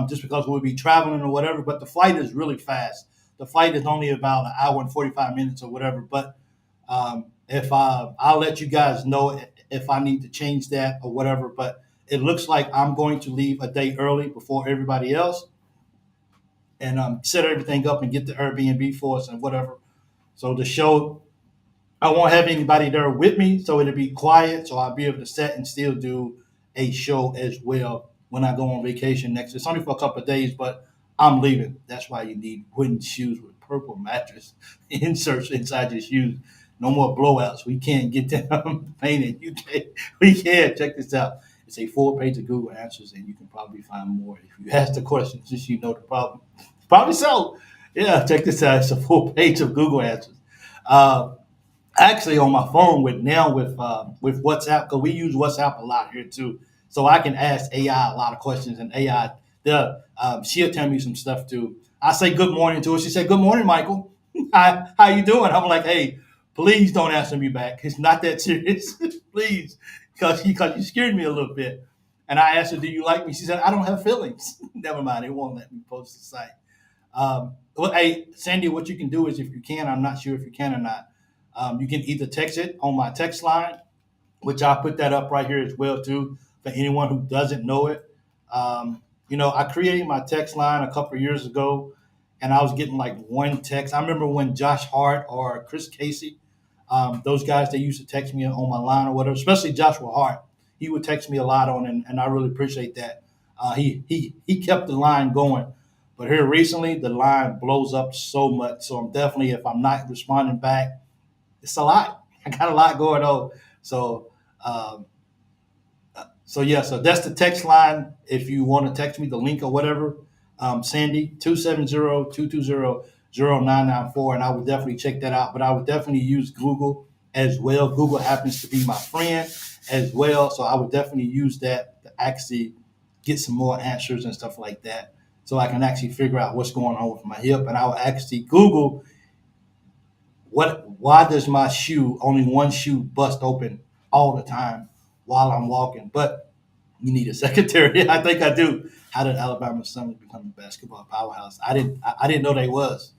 just because we'll be traveling or whatever. But the flight is really fast. The flight is only about an hour and 45 minutes or whatever. But if I'll let you guys know if I need to change that or whatever. But it looks like I'm going to leave a day early before everybody else and set everything up and get the Airbnb for us and whatever. So the show I won't have anybody there with me, so it'll be quiet. So I'll be able to set and still do a show as well when I go on vacation next. It's only for a couple of days, but I'm leaving. That's why you need wooden shoes with purple mattress inserts inside your shoes. No more blowouts. We can't get them painted. You can't. We can't. Check this out. It's a full page of Google answers, and you can probably find more if you ask the questions. Just you know the problem. Probably so. Yeah. Check this out. It's a full page of Google answers. Uh, Actually on my phone with WhatsApp because we use WhatsApp a lot here too. So I can ask AI a lot of questions, and AI she'll tell me some stuff too. I say good morning to her. She said, "Good morning, Michael. How you doing?" I'm like, "Hey, please don't answer me back. It's not that serious, please, because you scared me a little bit." And I asked her, "Do you like me?" She said, "I don't have feelings." Never mind. It won't let me post the site. Well, hey, Sandy, what you can do is if you can, I'm not sure if you can or not. You can either text it on my text line, which I'll put that up right here as well too for anyone who doesn't know it. I created my text line a couple of years ago, and I was getting like one text. I remember when Josh Hart or Chris Casey, those guys they used to text me on my line or whatever, especially Joshua Hart. He would text me a lot on, and I really appreciate that. He kept the line going, but here recently the line blows up so much. So I'm definitely if I'm not responding back, it's a lot. I got a lot going on. So um, so yeah, so that's the text line. If you want to text me the link or whatever, Sandy 270-220-0994, and I would definitely check that out. But I would definitely use Google as well. Google happens to be my friend as well, so I would definitely use that to actually get some more answers and stuff like that, so I can actually figure out what's going on with my hip. And I will actually Google why does my shoe only one shoe bust open all the time while I'm walking? But you need a secretary. I think I do. How did Alabama Summers become a basketball powerhouse? I didn't know they was.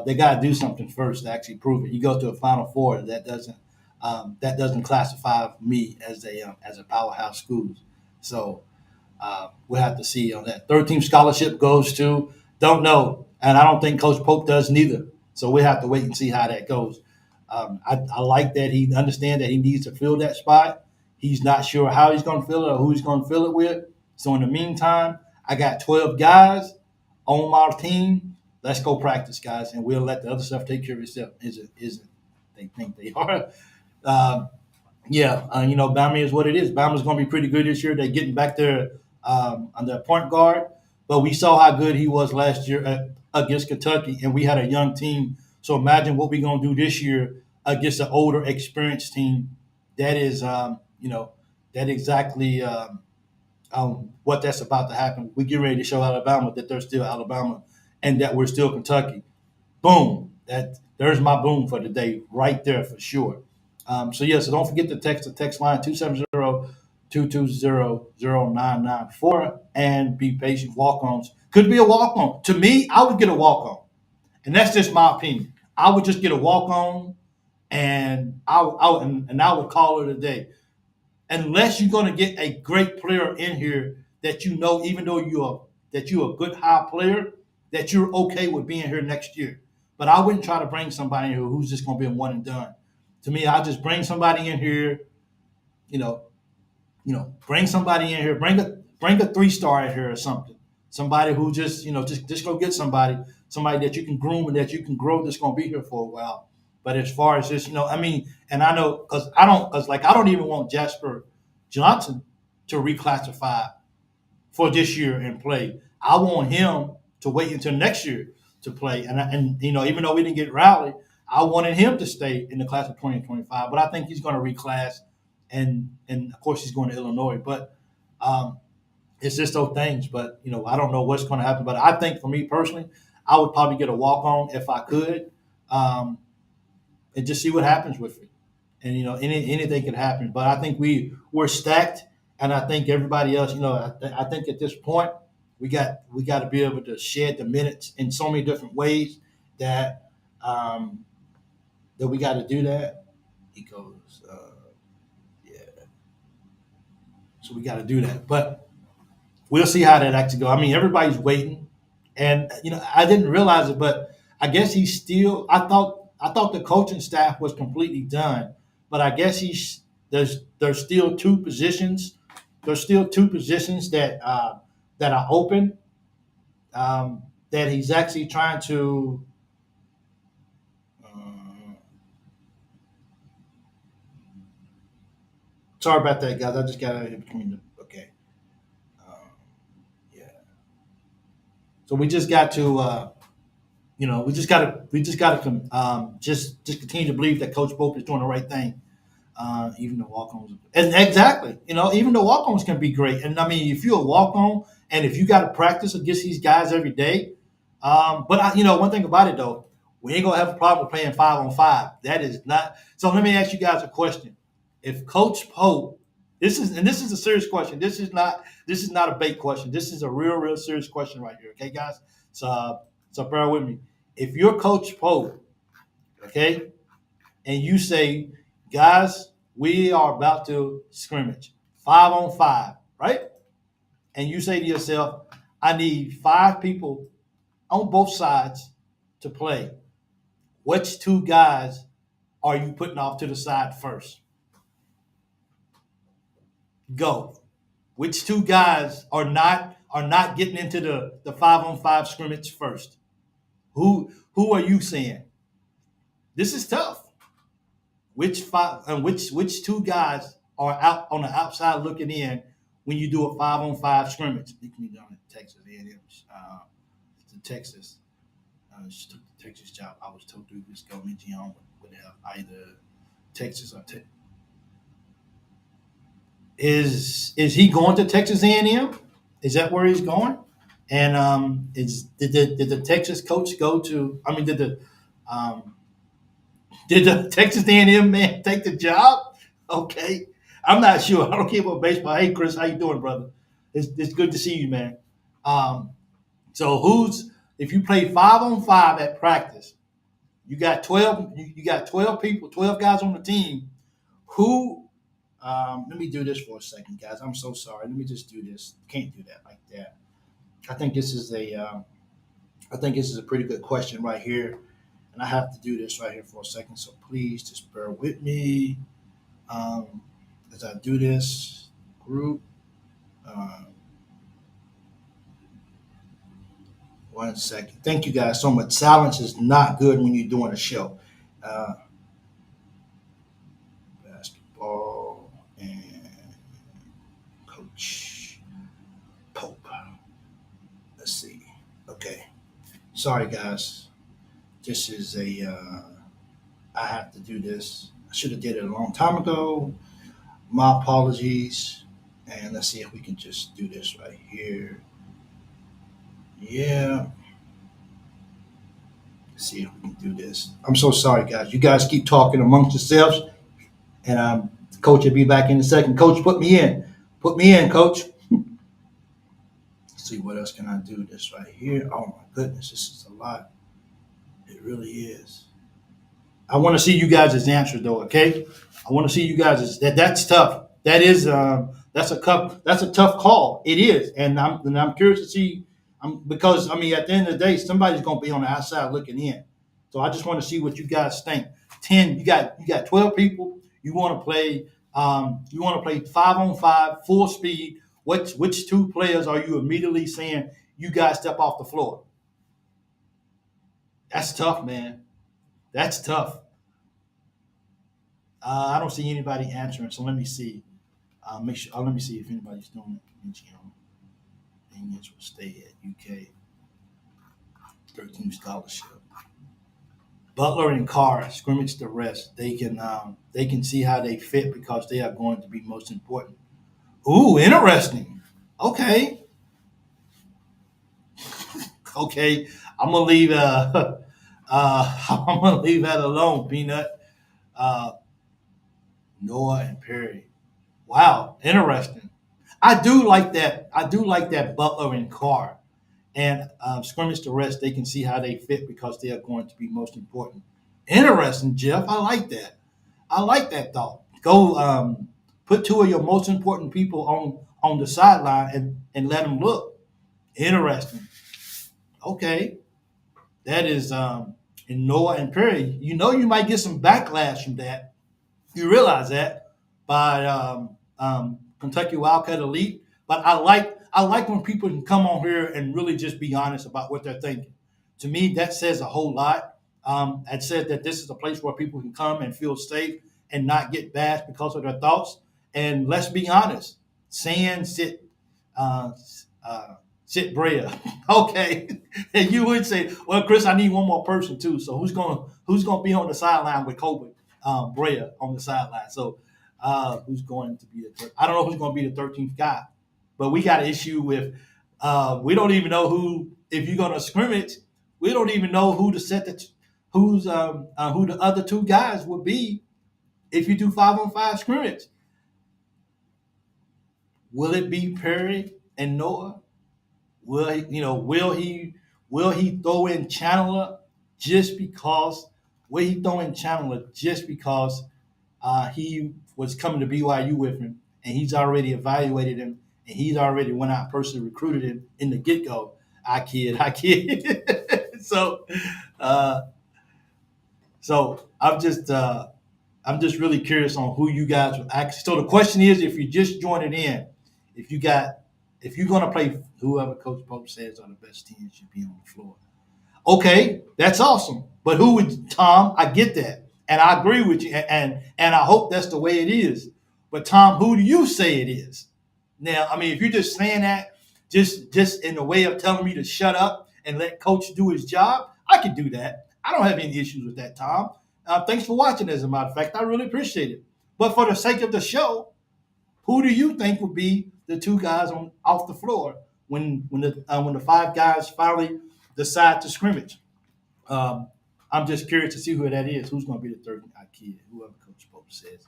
They got to do something first to actually prove it. You go to a Final Four, that doesn't classify me as a powerhouse school. So We'll have to see on that. Third team scholarship goes to, don't know. And I don't think Coach Pope does neither. So we'll have to wait and see how that goes. I like that he understands that he needs to fill that spot. He's not sure how he's going to fill it or who he's going to fill it with. So in the meantime, I got 12 guys on my team. Let's go practice, guys, and we'll let the other stuff take care of itself. Isn't they think they are? Uh, Bama is what it is. Bama's going to be pretty good this year. They're getting back there on their point guard, but we saw how good he was last year against Kentucky, and we had a young team. So imagine what we're going to do this year against an older, experienced team. That is, that exactly what that's about to happen. We get ready to show Alabama that they're still Alabama and that we're still Kentucky. Boom. There's my boom for today right there for sure. So don't forget to text the text line 270-220-0994 and be patient. Walk-ons. Could be a walk-on. To me, I would get a walk-on. And that's just my opinion. I would just get a walk-on and I would call it a day. Unless you're going to get a great player in here that you know, even though you're a good high player, that you're okay with being here next year. But I wouldn't try to bring somebody in here who's just going to be a one and done. To me, I'll just bring somebody in here, bring somebody in here, bring a 3-star in here or something. Somebody who just go get somebody that you can groom and that you can grow that's going to be here for a while. But as far as this, and I know because I don't even want Jasper Johnson to reclassify for this year and play. I want him to wait until next year to play. And even though we didn't get Rowley, I wanted him to stay in the class of 2025. But I think he's going to reclass, and of course he's going to Illinois. But it's just those things. But I don't know what's going to happen. But I think for me personally, I would probably get a walk on if I could. And just see what happens with it. And anything can happen. But I think we're stacked, and I think everybody else. I think at this point we got to be able to shed the minutes in so many different ways that we got to do that. He goes, yeah. So we got to do that, but we'll see how that actually goes. I mean, everybody's waiting, and I didn't realize it, but I guess he's still. I thought the coaching staff was completely done, but I guess there's still two positions. There's still two positions that are open. That he's actually trying to. Sorry about that, guys. I just got out here between them. Okay. Yeah. So we just got to. We just got to just continue to believe that Coach Pope is doing the right thing, even the walk-ons. And exactly, even the walk-ons can be great. And I mean, if you're a walk-on and if you got to practice against these guys every day, but one thing about it though, we ain't gonna have a problem with playing 5-on-5. That is not. So let me ask you guys a question: if Coach Pope, this is a serious question. This is not a bait question. This is a real serious question right here. Okay, guys. So bear with me. If you're Coach Pope, okay, and you say, guys, we are about to scrimmage 5-on-5, right? And you say to yourself, I need 5 people on both sides to play. Which 2 guys are you putting off to the side first? Go. Which 2 guys are not getting into the 5-on-5 scrimmage first? Who are you saying? This is tough. Which 2 guys are out on the outside looking in when you do a 5-on-5 scrimmage? Lead me down to Texas A&M. To Texas. I just took the Texas job. I was told to just go into would have either Texas or Is he going to Texas A&M? Is that where he's going? And did the Texas coach go to? I mean, did the Texas A&M man take the job? Okay, I'm not sure. I don't care about baseball. Hey, Chris, how you doing, brother? It's good to see you, man. So if you play 5-on-5 at practice, you got 12. You got 12 people, 12 guys on the team. Who Let me do this for a second, guys. I'm so sorry. Let me just do this. Can't do that like that. I think this is a. I think this is a pretty good question right here, and I have to do this right here for a second. So please just bear with me um, as I do this group. Um, 1 second. Thank you guys so much. Silence is not good when you're doing a show. Uh, Basketball and Coach Pope. Let's see. Okay. Sorry, guys. This is a. I have to do this. I should have did it a long time ago. My apologies. And let's see if we can just do this right here. Yeah. Let's see if we can do this. I'm so sorry, guys. You guys keep talking amongst yourselves, and coach will be back in a second. Coach, put me in. Put me in, coach. Let's see what else can I do this right here. Oh my goodness, this is a lot. It really is. I want to see you guys' answers though. Okay, I want to see you guys. That's tough. That is that's a cup. That's a tough call. It is, and I'm curious to see. Because I mean, at the end of the day, somebody's going to be on the outside looking in. So I just want to see what you guys think. 10. You got 12 people. You want to play. You want to play 5-on-5, full speed. Which two players are you immediately saying you guys step off the floor? That's tough, man. That's tough. I don't see anybody answering, so let me see. Make sure. Let me see if anybody's doing it. Indians will stay at UK 13 scholarship. Butler and Carr scrimmage the rest. They can see how they fit because they are going to be most important. Ooh, interesting. Okay, okay. I'm gonna leave. I'm gonna leave that alone, Peanut. Uh, Noah and Perry. Wow, interesting. I do like that. I do like that Butler and Carr and scrimmage the rest. They can see how they fit because they are going to be most important. Interesting, Jeff. I like that. I like that thought. Go put two of your most important people on the sideline and let them look. Interesting. Okay, that is in Noah and Perry. You know you might get some backlash from that. You realize that by Kentucky Wildcat Elite. But I like when people can come on here and really just be honest about what they're thinking. To me, that says a whole lot. It says that this is a place where people can come and feel safe and not get bashed because of their thoughts. And let's be honest, saying uh, uh, sit Brea. Okay, and you would say, well, Chris, I need one more person too. So who's gonna be on the sideline with Kobe Brea on the sideline? So who's going to be I don't know who's going to be the 13th guy, but we got an issue with we don't even know who if you're going to scrimmage. We don't even know who to set who the other two guys would be if you do 5-on-5 scrimmage. Will it be Perry and Noah? Will he throw in Chandler just because? Will he throw in Chandler just because he was coming to BYU with him, and he's already evaluated him, and he's already went out personally recruited him in the get go? I kid. Uh, so I'm just really curious on who you guys would actually. So the question is, if you're just joining in, if you got, if you're going to play whoever Coach Pope says are the best teams should be on the floor. Okay, that's awesome. But who would Tom? I get that, and I agree with you, and I hope that's the way it is. But Tom, who do you say it is? Now, I mean, if you're just saying that, just in the way of telling me to shut up and let Coach do his job, I can do that. I don't have any issues with that, Tom. Thanks for watching. As a matter of fact, I really appreciate it. But for the sake of the show, who do you think would be the two guys on off the floor when the five guys finally decide to scrimmage? Um, I'm just curious to see who that is. Who's going to be the third kid? Whoever Coach Pope says.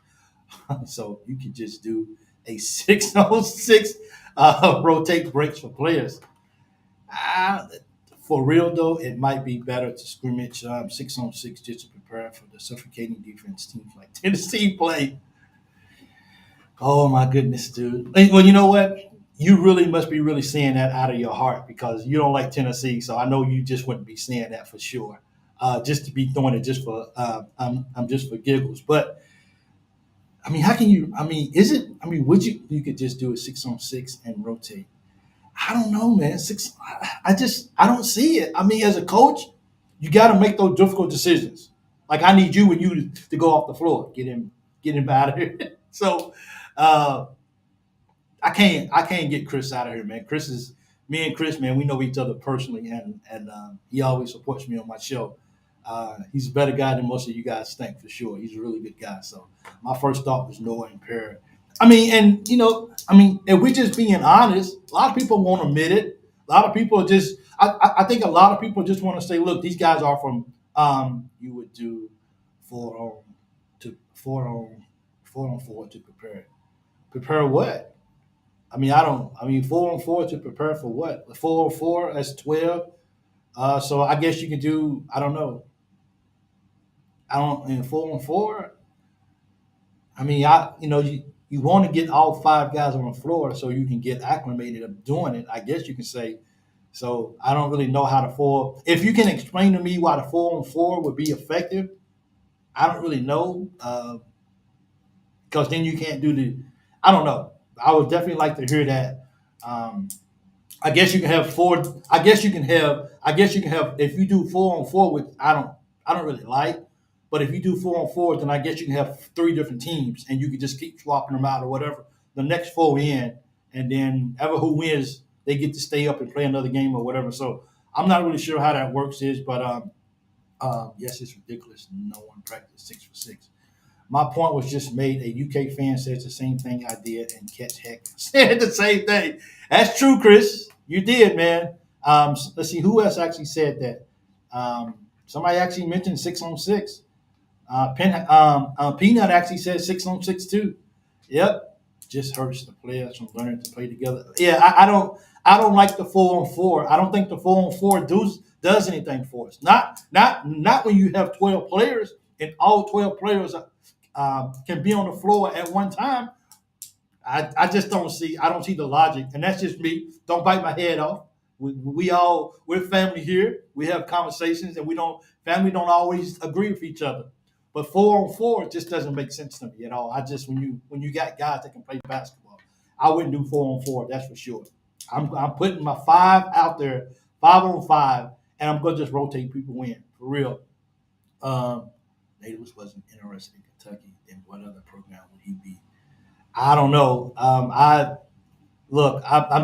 So you could just do a 6-on-6 rotate breaks for players. Uh, for real though, it might be better to scrimmage 6-on-6 just to prepare for the suffocating defense teams like Tennessee play. Oh my goodness, dude. Well, you know what? You really must be really saying that out of your heart because you don't like Tennessee. So I know you just wouldn't be saying that for sure. Just to be throwing it just for I'm just for giggles. But I mean, how can you? I mean, is it? I mean, would you could just do a 6-on-6 and rotate? I don't know, man. I don't see it. I mean, as a coach, you got to make those difficult decisions. Like I need you and you to go off the floor, get him out of here. So. Uh, I can't get Chris out of here, man. Chris is me and Chris, man. We know each other personally, and he always supports me on my show. He's a better guy than most of you guys think for sure. He's a really good guy. So my first thought was Noah and Perry. I mean, and I mean, if we're just being honest, a lot of people won't admit it. A lot of people just, I think a lot of people just want to say, look, these guys are from. You would do four on to four on four to prepare. Prepare what? I mean, I don't. I mean, 4-on-4 to prepare for what? 4-on-4 that's 12. So I guess you could do. I don't know. I don't in 4-on-4. I mean, you want to get all five guys on the floor so you can get acclimated of doing it. I guess you can say. So I don't really know how to four. If you can explain to me why the 4-on-4 would be effective, I don't really know. Because then you can't do the. I don't know. I would definitely like to hear that. Um, I guess you can have four. I guess you can have. I guess you can have. If you do 4-on-4 with, I don't really like. But if you do 4-on-4, then I guess you can have three different teams, and you can just keep swapping them out or whatever. The next four in, and then ever who wins, they get to stay up and play another game or whatever. So I'm not really sure how that works but yes, it's ridiculous. No one practiced 6 for 6. My point was just made. A UK fan says the same thing I did, and Catch Heck said the same thing. That's true, Chris. You did, man. Let's see who else actually said that. Somebody actually mentioned 6-on-6. Peanut actually said 6-on-6 too. Yep, just hurts the players from learning to play together. Yeah, I don't like the 4-on-4. I don't think the 4-on-4 does anything for us. Not when you have 12 players and all 12 players can be on the floor at one time. I just don't see the logic, and that's just me. Don't bite my head off. We're family here. We have conversations, and family don't always agree with each other. But 4-on-4 just doesn't make sense to me at all. I just when you got guys that can play basketball, I wouldn't do 4-on-4. That's for sure. I'm putting my five out there, 5-on-5, and I'm gonna just rotate people in for real. Um, Natives wasn't interested in Kentucky. Then what other program would he be? I don't know. I'm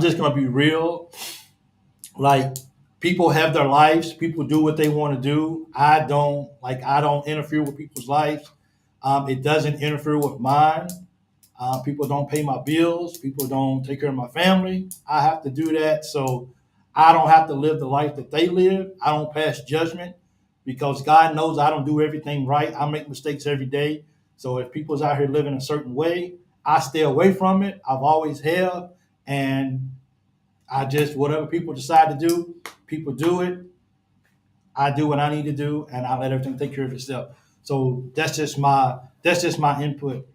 just gonna be real. Like people have their lives. People do what they want to do. I don't interfere with people's lives. It doesn't interfere with mine. People don't pay my bills. People don't take care of my family. I have to do that. So I don't have to live the life that they live. I don't pass judgment because God knows I don't do everything right. I make mistakes every day. So if people's out here living a certain way, I stay away from it. I've always have. And I just, whatever people decide to do, people do it. I do what I need to do, and I let everything take care of itself. So that's just my input.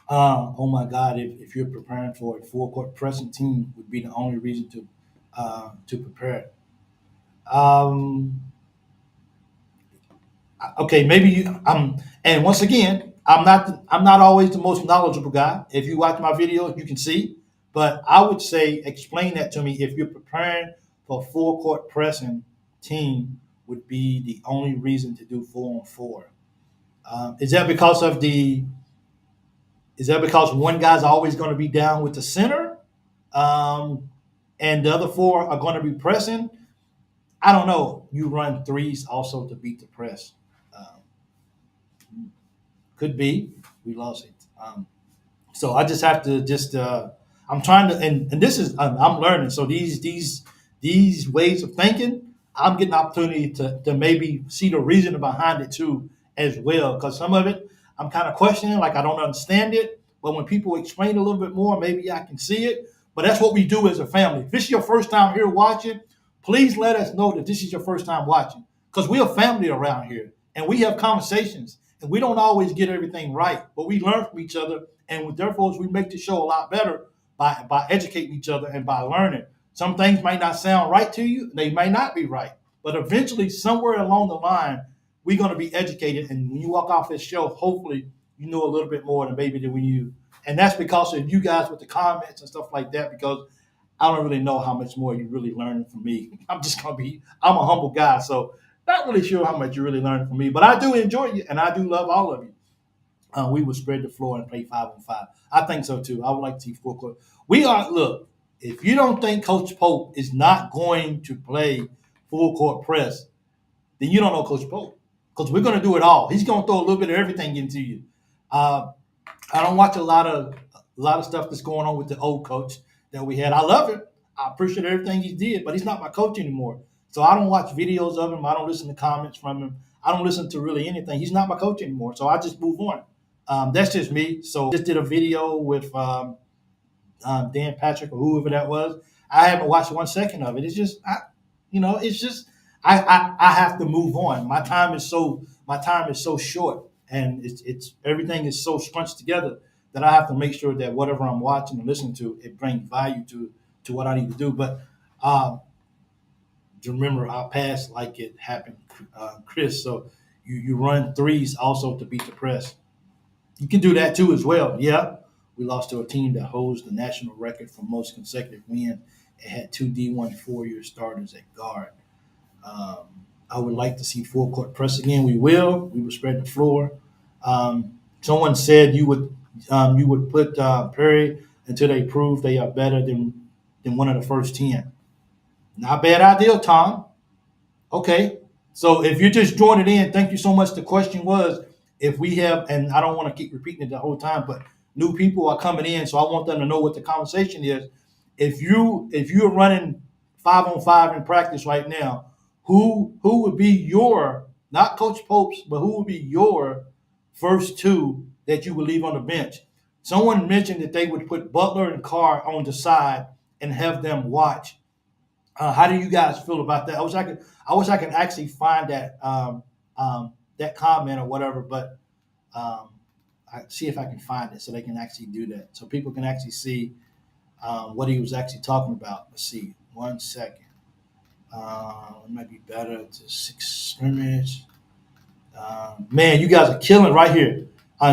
Oh my God! If you're preparing for a full court pressing team, would be the only reason to prepare. Um, okay, maybe and once again, I'm not always the most knowledgeable guy. If you watch my videos, you can see. But I would say explain that to me. If you're preparing for full court pressing team, would be the only reason to do 4-on-4. Is that because of the? Is that because one guy's always going to be down with the center, um, and the other four are going to be pressing? I don't know. You run threes also to beat the press. Um, could be. We lost it. So I just have to just I'm trying to and this is I'm learning. So these ways of thinking, I'm getting an opportunity to maybe see the reason behind it too as well. Because some of it I'm kind of questioning, like I don't understand it. But when people explain a little bit more, maybe I can see it. But that's what we do as a family. If this is your first time here watching, please let us know that this is your first time watching. Because we're a family around here and we have conversations and we don't always get everything right, but we learn from each other, and therefore we make the show a lot better by educating each other and by learning. Some things might not sound right to you; they may not be right, but eventually, somewhere along the line, we're going to be educated. And when you walk off this show, hopefully, you know a little bit more than maybe than when you. And that's because of you guys with the comments and stuff like that. Because I don't really know how much more you're really learning from me. I'm a humble guy, so not really sure how much you're really learning from me. But I do enjoy you, and I do love all of you. We would spread the floor and play 5-on-5. I think so too. I would like to see full court. We are look. If you don't think Coach Pope is not going to play full court press, then you don't know Coach Pope. Because we're going to do it all. He's going to throw a little bit of everything into you. Uh, I don't watch a lot of stuff that's going on with the old coach that we had. I love him. I appreciate everything he did, but he's not my coach anymore. So I don't watch videos of him. I don't listen to comments from him. I don't listen to really anything. He's not my coach anymore. So I just move on. That's just me. So just did a video with Dan Patrick or whoever that was. I haven't watched 1 second of it. It's just, it's just I have to move on. My time is so short, and it's everything is so scrunched together that I have to make sure that whatever I'm watching and listening to, it brings value to what I need to do. But remember, I pass like it happened, Chris. So you run threes also to beat the press. You can do that too as well. Yeah, we lost to a team that holds the national record for most consecutive wins. It had two D1 4-year starters at guard. Um, I would like to see full court press again. We will. We will spread the floor. Someone said you would put Perry until they prove they are better than one of the first 10. Not a bad idea, Tom. Okay. So if you're just joining in, thank you so much. The question was if we have, and I don't want to keep repeating it the whole time, but new people are coming in, so I want them to know what the conversation is. If you're running 5-on-5 in practice right now, who would be your not Coach Pope's, but who would be your first two that you would leave on the bench? Someone mentioned that they would put Butler and Carr on the side and have them watch. How do you guys feel about that? I wish I could actually find that comment or whatever, but I see if I can find it so they can actually do that, so people can actually see what he was actually talking about. Let's see, 1 second. It might be better to six scrimmage. Man, you guys are killing right here.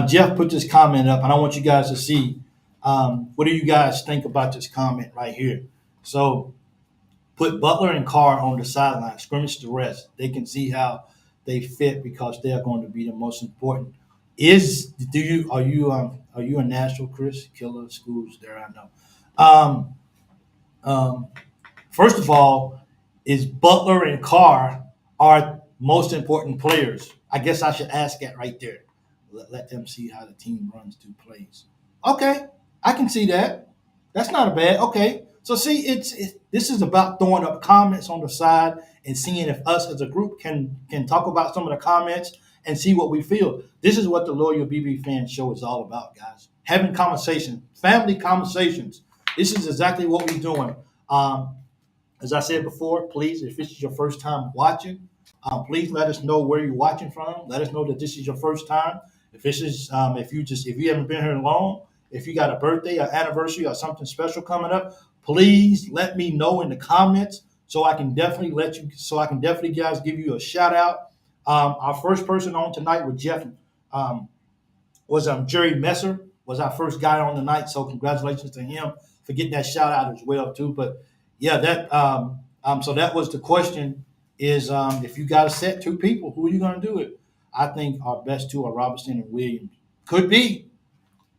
Jeff put this comment up, and I want you guys to see what do you guys think about this comment right here. So put Butler and Carr on the sideline, scrimmage the rest. They can see how they fit because they are going to be the most important. Are you a national Chris Killer schools there? I know. Um, um, First of all, is Butler and Carr are most important players? I guess I should ask that right there. Let them see how the team runs through plays. Okay, I can see that. That's not a bad. Okay, so see, this is about throwing up comments on the side and seeing if us as a group can talk about some of the comments and see what we feel. This is what the Loyal BB Fan Show is all about, guys. Having conversations, family conversations. This is exactly what we're doing. Um, as I said before, please, if this is your first time watching, please let us know where you're watching from. Let us know that this is your first time. If this is, if you haven't been here long, if you got a birthday or anniversary or something special coming up, please let me know in the comments so I can definitely guys give you a shout out. Our first person on tonight with Jeff um, was Jerry Messer was our first guy on the night. So congratulations to him for getting that shout out as well too. But yeah, so that was the question is if you got to set two people, who are you going to do it? I think our best two are Robinson and Williams. Could be.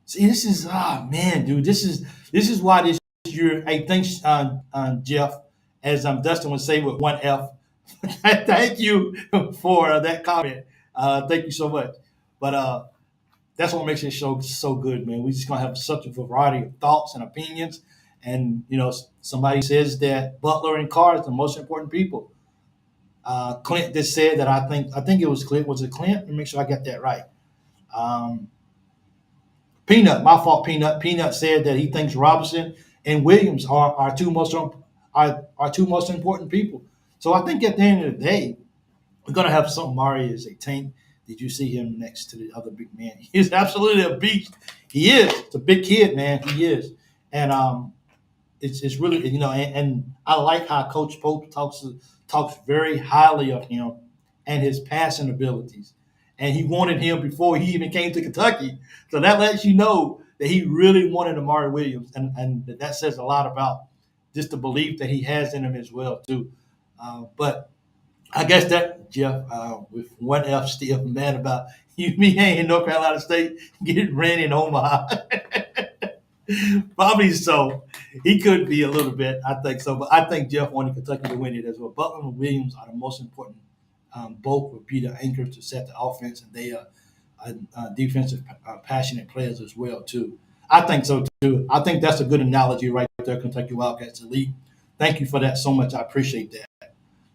See, this is man, dude. This is why this year. Hey, thanks, Jeff. As Dustin would say with one F. Thank you for that comment. Thank you so much. But that's what makes this show so good, man. We just gonna have such a variety of thoughts and opinions. And somebody says that Butler and Carr is the most important people. Clint just said that I think it was Clint. Was it Clint? Let me make sure I got that right. Um, Peanut, my fault. Peanut said that he thinks Robinson and Williams are two most important people. So I think at the end of the day, we're gonna have some Mari as a tank Did you see him next to the other big man? He's absolutely a beast. He is. It's a big kid, man. He is. And it's really, and I like how Coach Pope talks very highly of him and his passing abilities. And he wanted him before he even came to Kentucky. So that lets you know that he really wanted Amari Williams. And that says a lot about just the belief that he has in him as well, too. But I guess that, Jeff, with one F still mad about you, me, ain't North Carolina State getting ran in Omaha. Probably so. He could be a little bit. I think so. But I think Jeff wanted Kentucky to win it as well. Butler and Williams are the most important. Both would be the anchors to set the offense, and they are defensive, passionate players as well, too. I think so, too. I think that's a good analogy right there, Kentucky Wildcats elite. Thank you for that so much. I appreciate that.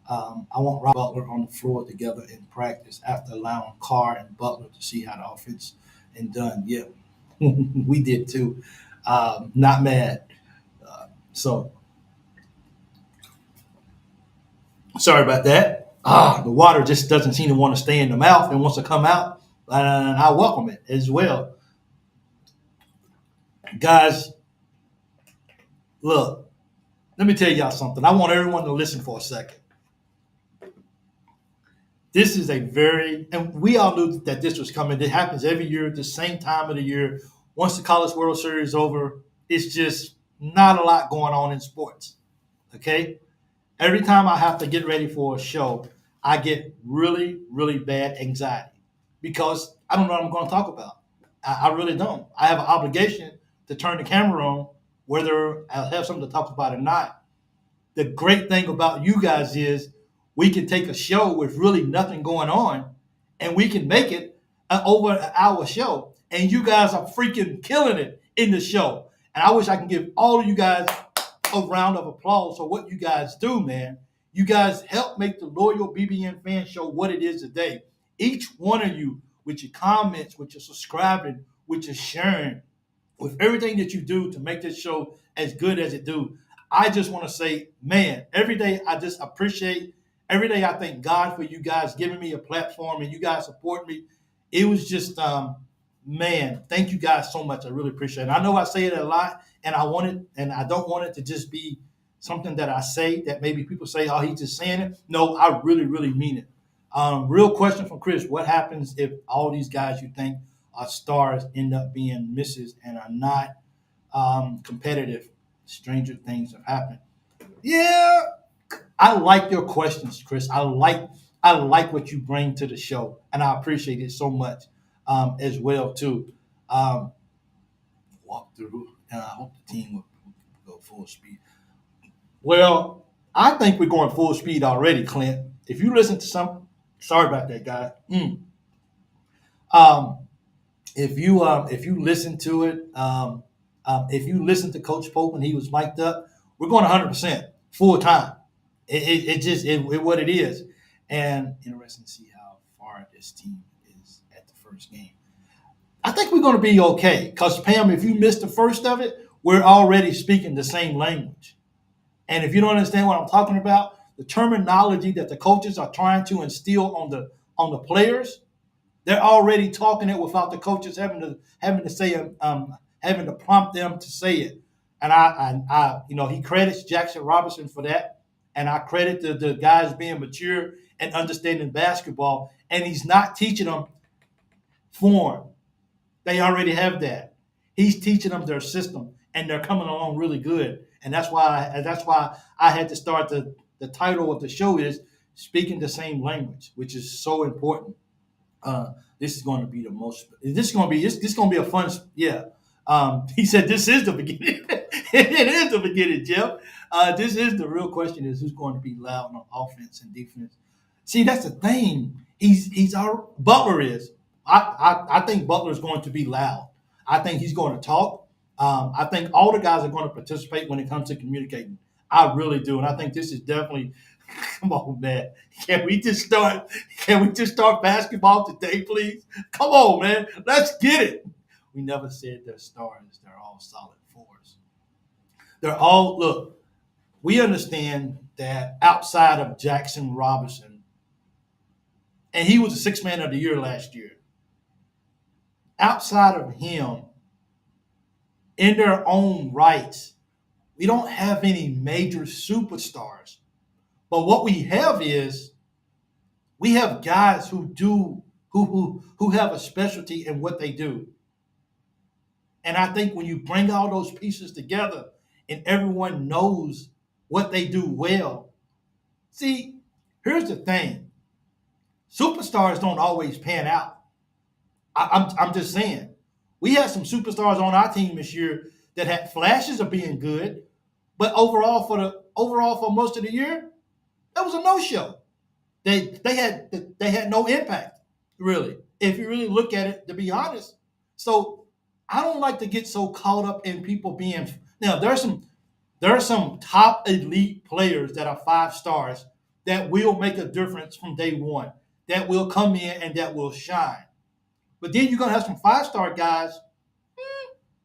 I want Rob Butler on the floor together in practice after allowing Carr and Butler to see how the offense and done. Yeah, we did too. Not mad. So sorry about that. The water just doesn't seem to want to stay in the mouth and wants to come out. And I welcome it as well. Guys, look, let me tell y'all something. I want everyone to listen for a second. This is and we all knew that this was coming. It happens every year at the same time of the year. Once the College World Series is over, it's just not a lot going on in sports. Okay? Every time I have to get ready for a show, I get really, really bad anxiety because I don't know what I'm going to talk about. I really don't. I have an obligation to turn the camera on, whether I have something to talk about or not. The great thing about you guys is we can take a show with really nothing going on and we can make it over an hour show. And you guys are freaking killing it in the show. And I wish I can give all of you guys a round of applause for what you guys do, man. You guys help make the Loyal BBN Fan Show what it is today. Each one of you, with your comments, with your subscribing, with your sharing, with everything that you do to make this show as good as it do. I just want to say, man, every day I just appreciate, every day I thank God for you guys giving me a platform and you guys support me. It was just, man, thank you guys so much. I really appreciate it. I know I say it a lot and I don't want it to just be something that I say that maybe people say, oh, he's just saying it. No, I really, really mean it. Real question from Chris. What happens if all these guys you think are stars end up being misses and are not competitive? Stranger things have happened. Yeah, I like your questions, Chris. I like what you bring to the show, and I appreciate it so much as well too. Walk through, and I hope the team will go full speed. Well, I think we're going full speed already, Clint. If you listen to sorry about that, guy. Um, if you listen to it, if you listen to Coach Pope when he was mic'd up, we're going 100% full time. It just what it is, and interesting to see how far this team is at the first game. I think we're going to be okay because Pam, if you missed the first of it, we're already speaking the same language, and if you don't understand what I'm talking about, the terminology that the coaches are trying to instill on the players. They're already talking it without the coaches having to say having to prompt them to say it. And he credits Jackson Robinson for that, and I credit the guys being mature and understanding basketball. And he's not teaching them form; they already have that. He's teaching them their system, and they're coming along really good. And that's why I had to start the title of the show is speaking the same language, which is so important. This is going to be the most. This is going to be a fun. Yeah. He said this is the beginning. It is the beginning, Jeff. This is the real question: is who's going to be loud on offense and defense? See, that's the thing. He's our Butler is. I think Butler is going to be loud. I think he's going to talk. I think all the guys are going to participate when it comes to communicating. I really do, and I think this is definitely. Come on, man. Can we just start basketball today, please? Come on, man. Let's get it. We never said they're stars. They're all solid fours. Look, we understand that outside of Jackson Robinson, and he was the sixth man of the year last year. Outside of him, in their own rights, we don't have any major superstars. But what we have is we have guys who have a specialty in what they do. And I think when you bring all those pieces together and everyone knows what they do well, see, here's the thing. Superstars don't always pan out. I'm just saying. We had some superstars on our team this year that had flashes of being good, but overall for most of the year, that was a no-show. They had no impact, really. If you really look at it, to be honest. So I don't like to get so caught up in people being now. There are some top elite players that are 5 stars that will make a difference from day one. That will come in and that will shine. But then you're gonna have some 5-star guys.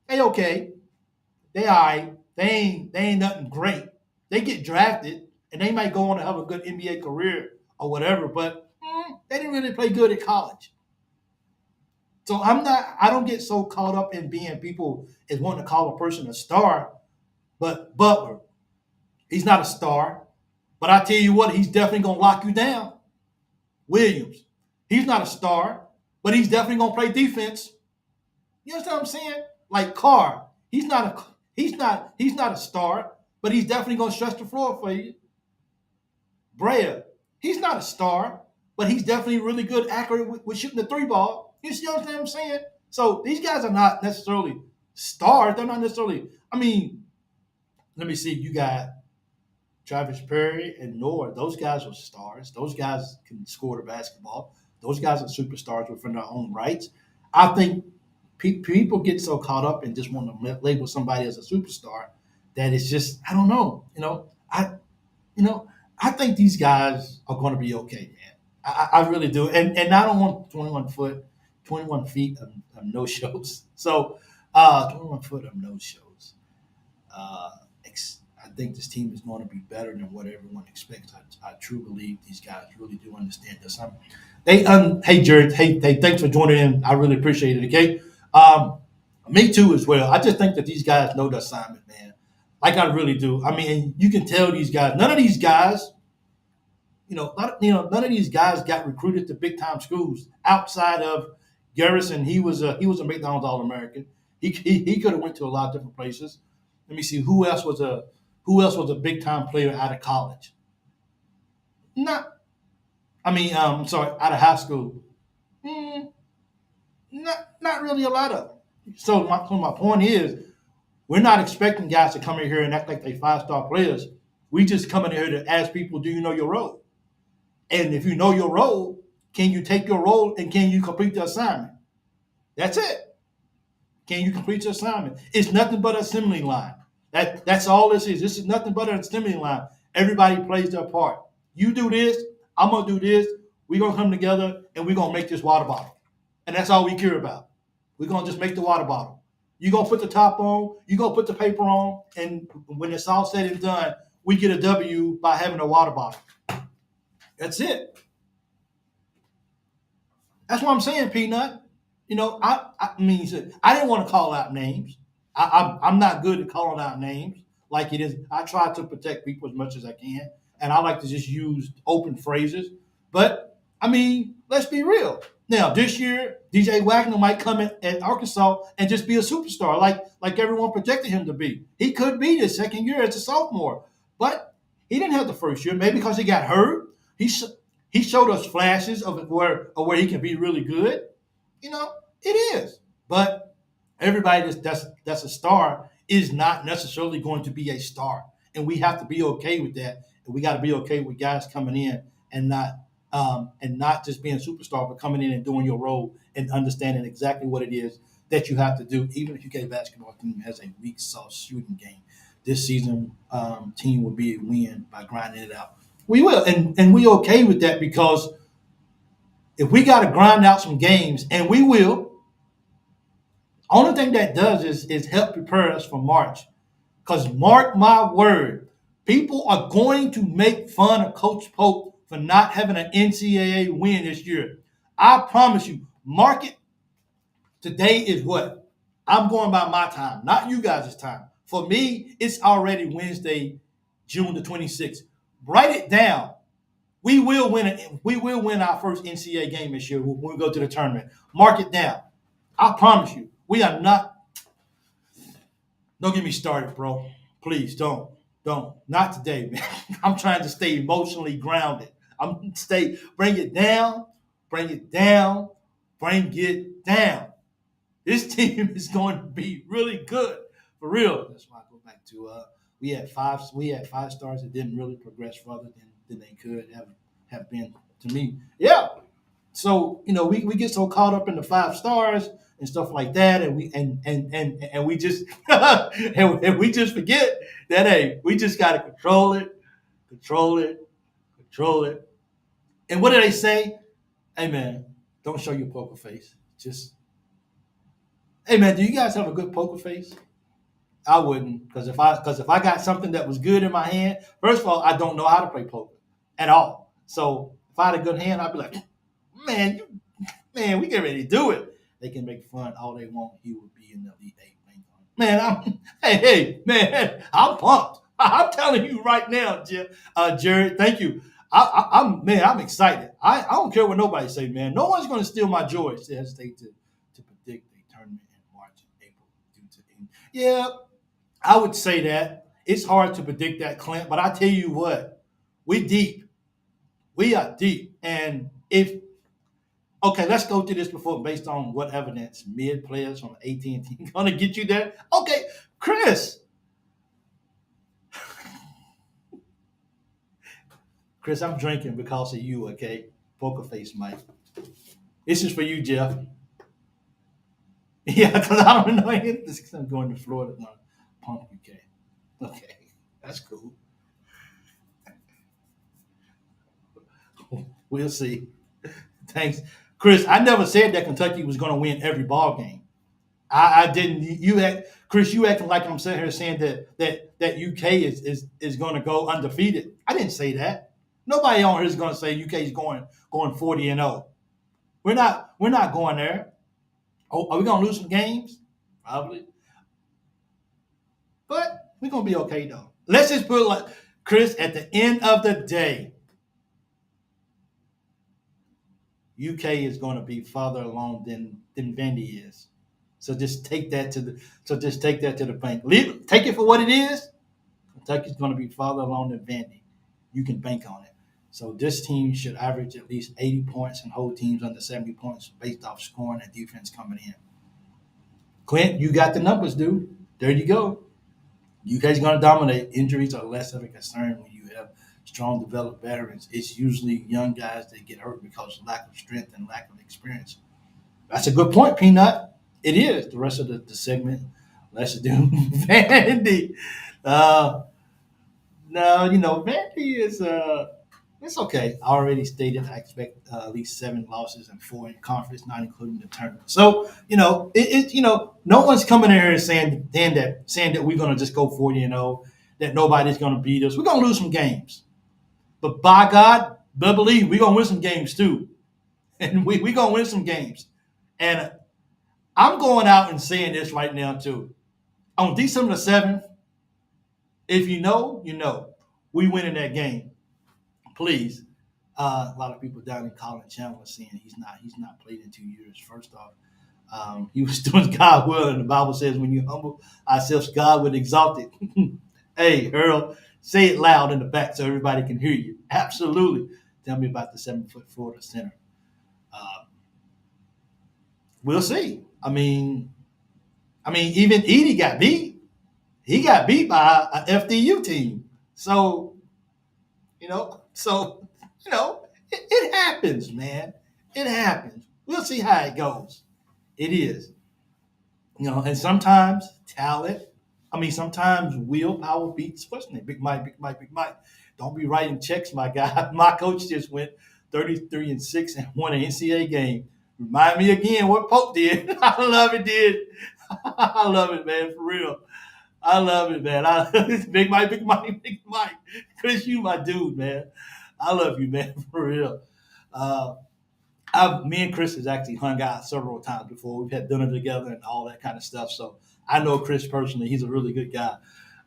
They okay. They all right. They ain't nothing great. They get drafted and they might go on to have a good NBA career or whatever, but they didn't really play good at college. So I don't get so caught up in being people is wanting to call a person a star, but Butler, he's not a star. But I tell you what, he's definitely gonna lock you down. Williams, he's not a star, but he's definitely gonna play defense. You understand what I'm saying? Like Carr, he's not a star, but he's definitely gonna stretch the floor for you. Brea, he's not a star, but he's definitely really good, accurate with shooting the 3 ball. You see what I'm saying? So these guys are not necessarily stars. They're not necessarily. I mean, let me see. You got Travis Perry and Noah. Those guys are stars. Those guys can score the basketball. Those guys are superstars within their own rights. I think people get so caught up and just want to label somebody as a superstar that it's just I don't know. You know, I think these guys are going to be okay, man. I really do, and I don't want 21 feet of no shows. So 21 foot of no shows. Uh, I think this team is going to be better than what everyone expects. I truly believe these guys really do understand this. Hey Jared, hey, thanks for joining in. I really appreciate it. Okay, me too as well. I just think that these guys know the assignment, man. Like I really do. I mean, you can tell these guys. None of these guys, none of these guys got recruited to big time schools outside of Garrison. He was a McDonald's All American. He could have went to a lot of different places. Let me see who else was a big time player out of college. Not, I'm sorry, out of high school. Mm, not really a lot of them. So my point is, we're not expecting guys to come in here and act like they 5-star players. We just come in here to ask people, do you know your role? And if you know your role, can you take your role and can you complete the assignment? That's it. Can you complete your assignment? It's nothing but an assembly line. That's all this is. This is nothing but an assembly line. Everybody plays their part. You do this, I'm gonna do this. We're gonna come together and we're gonna make this water bottle. And that's all we care about. We're gonna just make the water bottle. You're gonna put the top on, you're gonna put the paper on, and when it's all said and done, we get a W by having a water bottle. That's it. That's what I'm saying, Peanut. I mean, I didn't want to call out names. I'm not good at calling out names like it is. I try to protect people as much as I can, and I like to just use open phrases. But I mean, let's be real. Now, this year, DJ Wagner might come in at Arkansas and just be a superstar, like everyone projected him to be. He could be the second year as a sophomore, but he didn't have the first year. Maybe because he got hurt. He showed us flashes of where he can be really good. It is. But everybody that's a star is not necessarily going to be a star, and we have to be okay with that. And we got to be okay with guys coming in and not just being a superstar, but coming in and doing your role and understanding exactly what it is that you have to do. Even if UK basketball team has a weak, soft shooting game, this season team will be a win by grinding it out. We will, and we okay with that because if we got to grind out some games, and we will, only thing that does is help prepare us for March. Because mark my word, people are going to make fun of Coach Pope for not having an NCAA win this year. I promise you, mark it. Today is what? I'm going by my time, not you guys' time. For me, it's already Wednesday, June the 26th. Write it down. We will win it. We will win our first NCAA game this year when we go to the tournament. Mark it down. I promise you, we are not. Don't get me started, bro. Please don't. Don't. Not today, man. I'm trying to stay emotionally grounded. I'm stay. Bring it down. Bring it down. Bring it down. This team is going to be really good for real. That's why I go back to we had five stars that didn't really progress further than they could have been to me. Yeah. So we get so caught up in the 5 stars and stuff like that, and we just and we just forget that hey, we just got to control it, control it, control it. And what do they say? Hey man, don't show your poker face. Just hey man, do you guys have a good poker face? I wouldn't, because if I got something that was good in my hand, first of all, I don't know how to play poker at all. So if I had a good hand, I'd be like, man, man, we get ready to do it. They can make fun all they want. He would be in the Elite Eight. Man, hey, man, I'm pumped. I'm telling you right now, Jared. Thank you. I'm excited. I don't care what nobody say, man. No one's going to steal my joy. It hesitate to predict a tournament in March and April due to yeah. I would say that it's hard to predict that, Clint. But I tell you what, we deep. We are deep, and if okay, let's go through this before based on what evidence mid players from AT&T going to get you there. Okay, Chris. Chris, I'm drinking because of you, okay? Poker face, Mike. This is for you, Jeff. Yeah, because I don't know. I'm going to Florida. No, Punk UK. Okay, that's cool. We'll see. Thanks. Chris, I never said that Kentucky was going to win every ball game. I didn't. Chris, you acting like I'm sitting here saying that UK is going to go undefeated. I didn't say that. Nobody on here is going to say UK is going 40-0. We're not going there. Oh, are we going to lose some games? Probably. But we're going to be okay though. Let's just put it like Chris. At the end of the day, UK is going to be farther along than Vandy is. So just take that to the bank. Take it for what it is. Kentucky's going to be farther along than Vandy. You can bank on it. So this team should average at least 80 points and hold teams under 70 points based off scoring and defense coming in. Clint, you got the numbers, dude. There you go. UK's going to dominate. Injuries are less of a concern when you have strong, developed veterans. It's usually young guys that get hurt because of lack of strength and lack of experience. That's a good point, Peanut. It is. The rest of the segment, let's do Vandy. No, Vandy is it's okay. I already stated I expect at least 7 losses and 4 in conference, not including the tournament. So no one's coming in here and saying that we're gonna just go 40-0, that nobody's gonna beat us. We're gonna lose some games, but by God, believe we're gonna win some games too, and we're gonna win some games. And I'm going out and saying this right now too. On December 7th, if you know, you know, we win in that game. Please. A lot of people down in Colin Chandler saying he's not played in 2 years. First off, he was doing God will, and the Bible says when you humble ourselves, God will exalt it. Hey, Earl, say it loud in the back so everybody can hear you. Absolutely. Tell me about the 7-foot Florida center. We'll see. I mean, even Edie got beat. He got beat by a FDU team. So, it happens, man. It happens. We'll see how it goes. It is. And sometimes talent, sometimes willpower beats what's name? Big Mike, Big Mike, Big Mike. Don't be writing checks, my guy. My coach just went 33-6 and won an NCAA game. Remind me again what Pope did. I love it, I love it, man, for real. I love it, man. Big Mike, Big Mike, Big Mike. Chris, you my dude, man. I love you, man, for real. Uh, me and Chris has actually hung out several times before. We've had dinner together and all that kind of stuff. So I know Chris personally. He's a really good guy.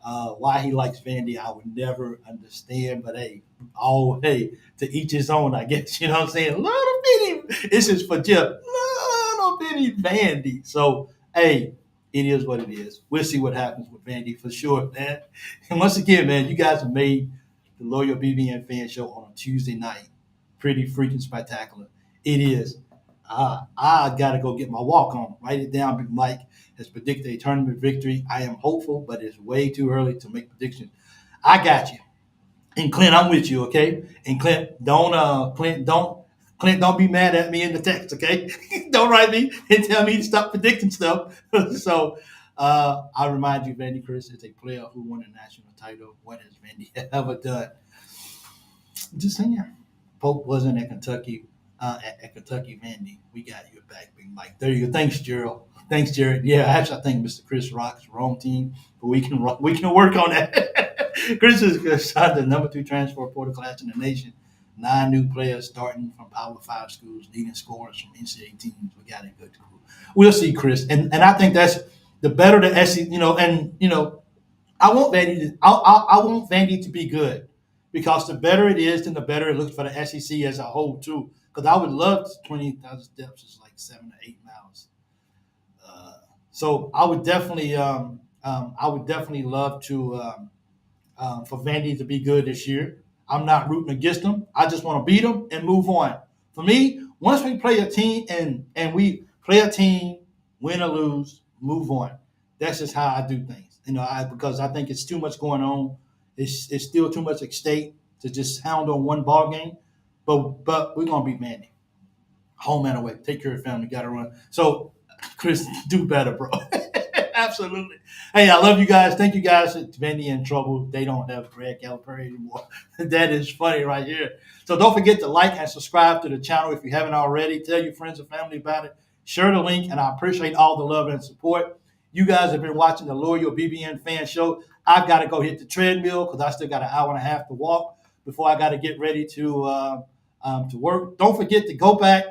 Why he likes Vandy, I would never understand. But hey, to each his own, I guess. You know what I'm saying? Little bitty, this is for Jeff. Little bitty Vandy. So hey, it is what it is. We'll see what happens with Vandy for sure, man. And once again, man, you guys have made the Loyal BBN Fan Show on a Tuesday night pretty freaking spectacular. It is. I got to go get my walk on. Write it down. Big Mike has predicted a tournament victory. I am hopeful, but it's way too early to make predictions. I got you. And Clint, I'm with you, okay? And Clint, don't be mad at me in the text, okay? Don't write me and tell me to stop predicting stuff. So I remind you, Vandy Chris is a player who won a national title. What has Vandy ever done? Just saying. Pope wasn't at Kentucky. At Kentucky Vandy, we got your back, Big Mike. There you go. Thanks, Gerald. Thanks, Jared. Yeah, actually, I think Mr. Chris Rock's wrong team, but we can work on that. Chris is signed the number 2 transfer portal class in the nation. 9 new players starting from Power 5 schools, leading scorers from NCAA teams. We got a good crew. We'll see, Chris, and I think that's the better the SEC. I want Vandy. I want Vandy to be good because the better it is, then the better it looks for the SEC as a whole too. Because I would love 20,000 steps is like 7 to 8 miles. So I would definitely love to for Vandy to be good this year. I'm not rooting against them. I just want to beat them and move on. For me, once we play a team and we play a team, win or lose, move on. That's just how I do things. Because I think it's too much going on. It's still too much at stake to just hound on one ball game. But we're gonna beat Vandy. Home and away. Take care of your family. Got to run. So, Chris, do better, bro. Absolutely. Hey, I love you guys. Thank you guys. Vandy in trouble. They don't have Greg Calipari anymore. That is funny right here. So don't forget to like and subscribe to the channel if you haven't already. Tell your friends and family about it. Share the link, and I appreciate all the love and support. You guys have been watching the Loyal BBN Fan Show. I've got to go hit the treadmill because I still got an hour and a half to walk before I got to get ready to work. Don't forget to go back.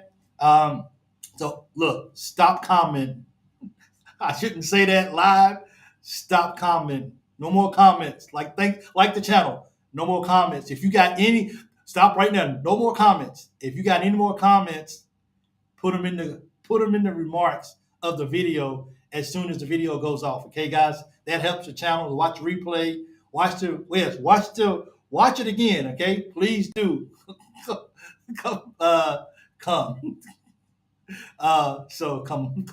So look, stop commenting. I shouldn't say that live. Stop commenting. No more comments. Like the channel. No more comments. If you got any, stop right now. No more comments. If you got any more comments, put them in the remarks of the video as soon as the video goes off. Okay, guys, that helps the channel. Watch the replay. Watch it again. Okay, please do. come. Come. So come.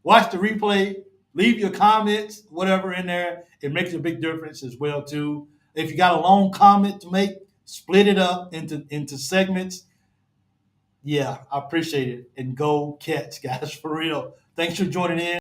Watch the replay. Leave your comments, whatever in there. It makes a big difference as well too. If you got a long comment to make, split it up into segments. Yeah, I appreciate it. And go Cats, guys, for real. Thanks for joining in.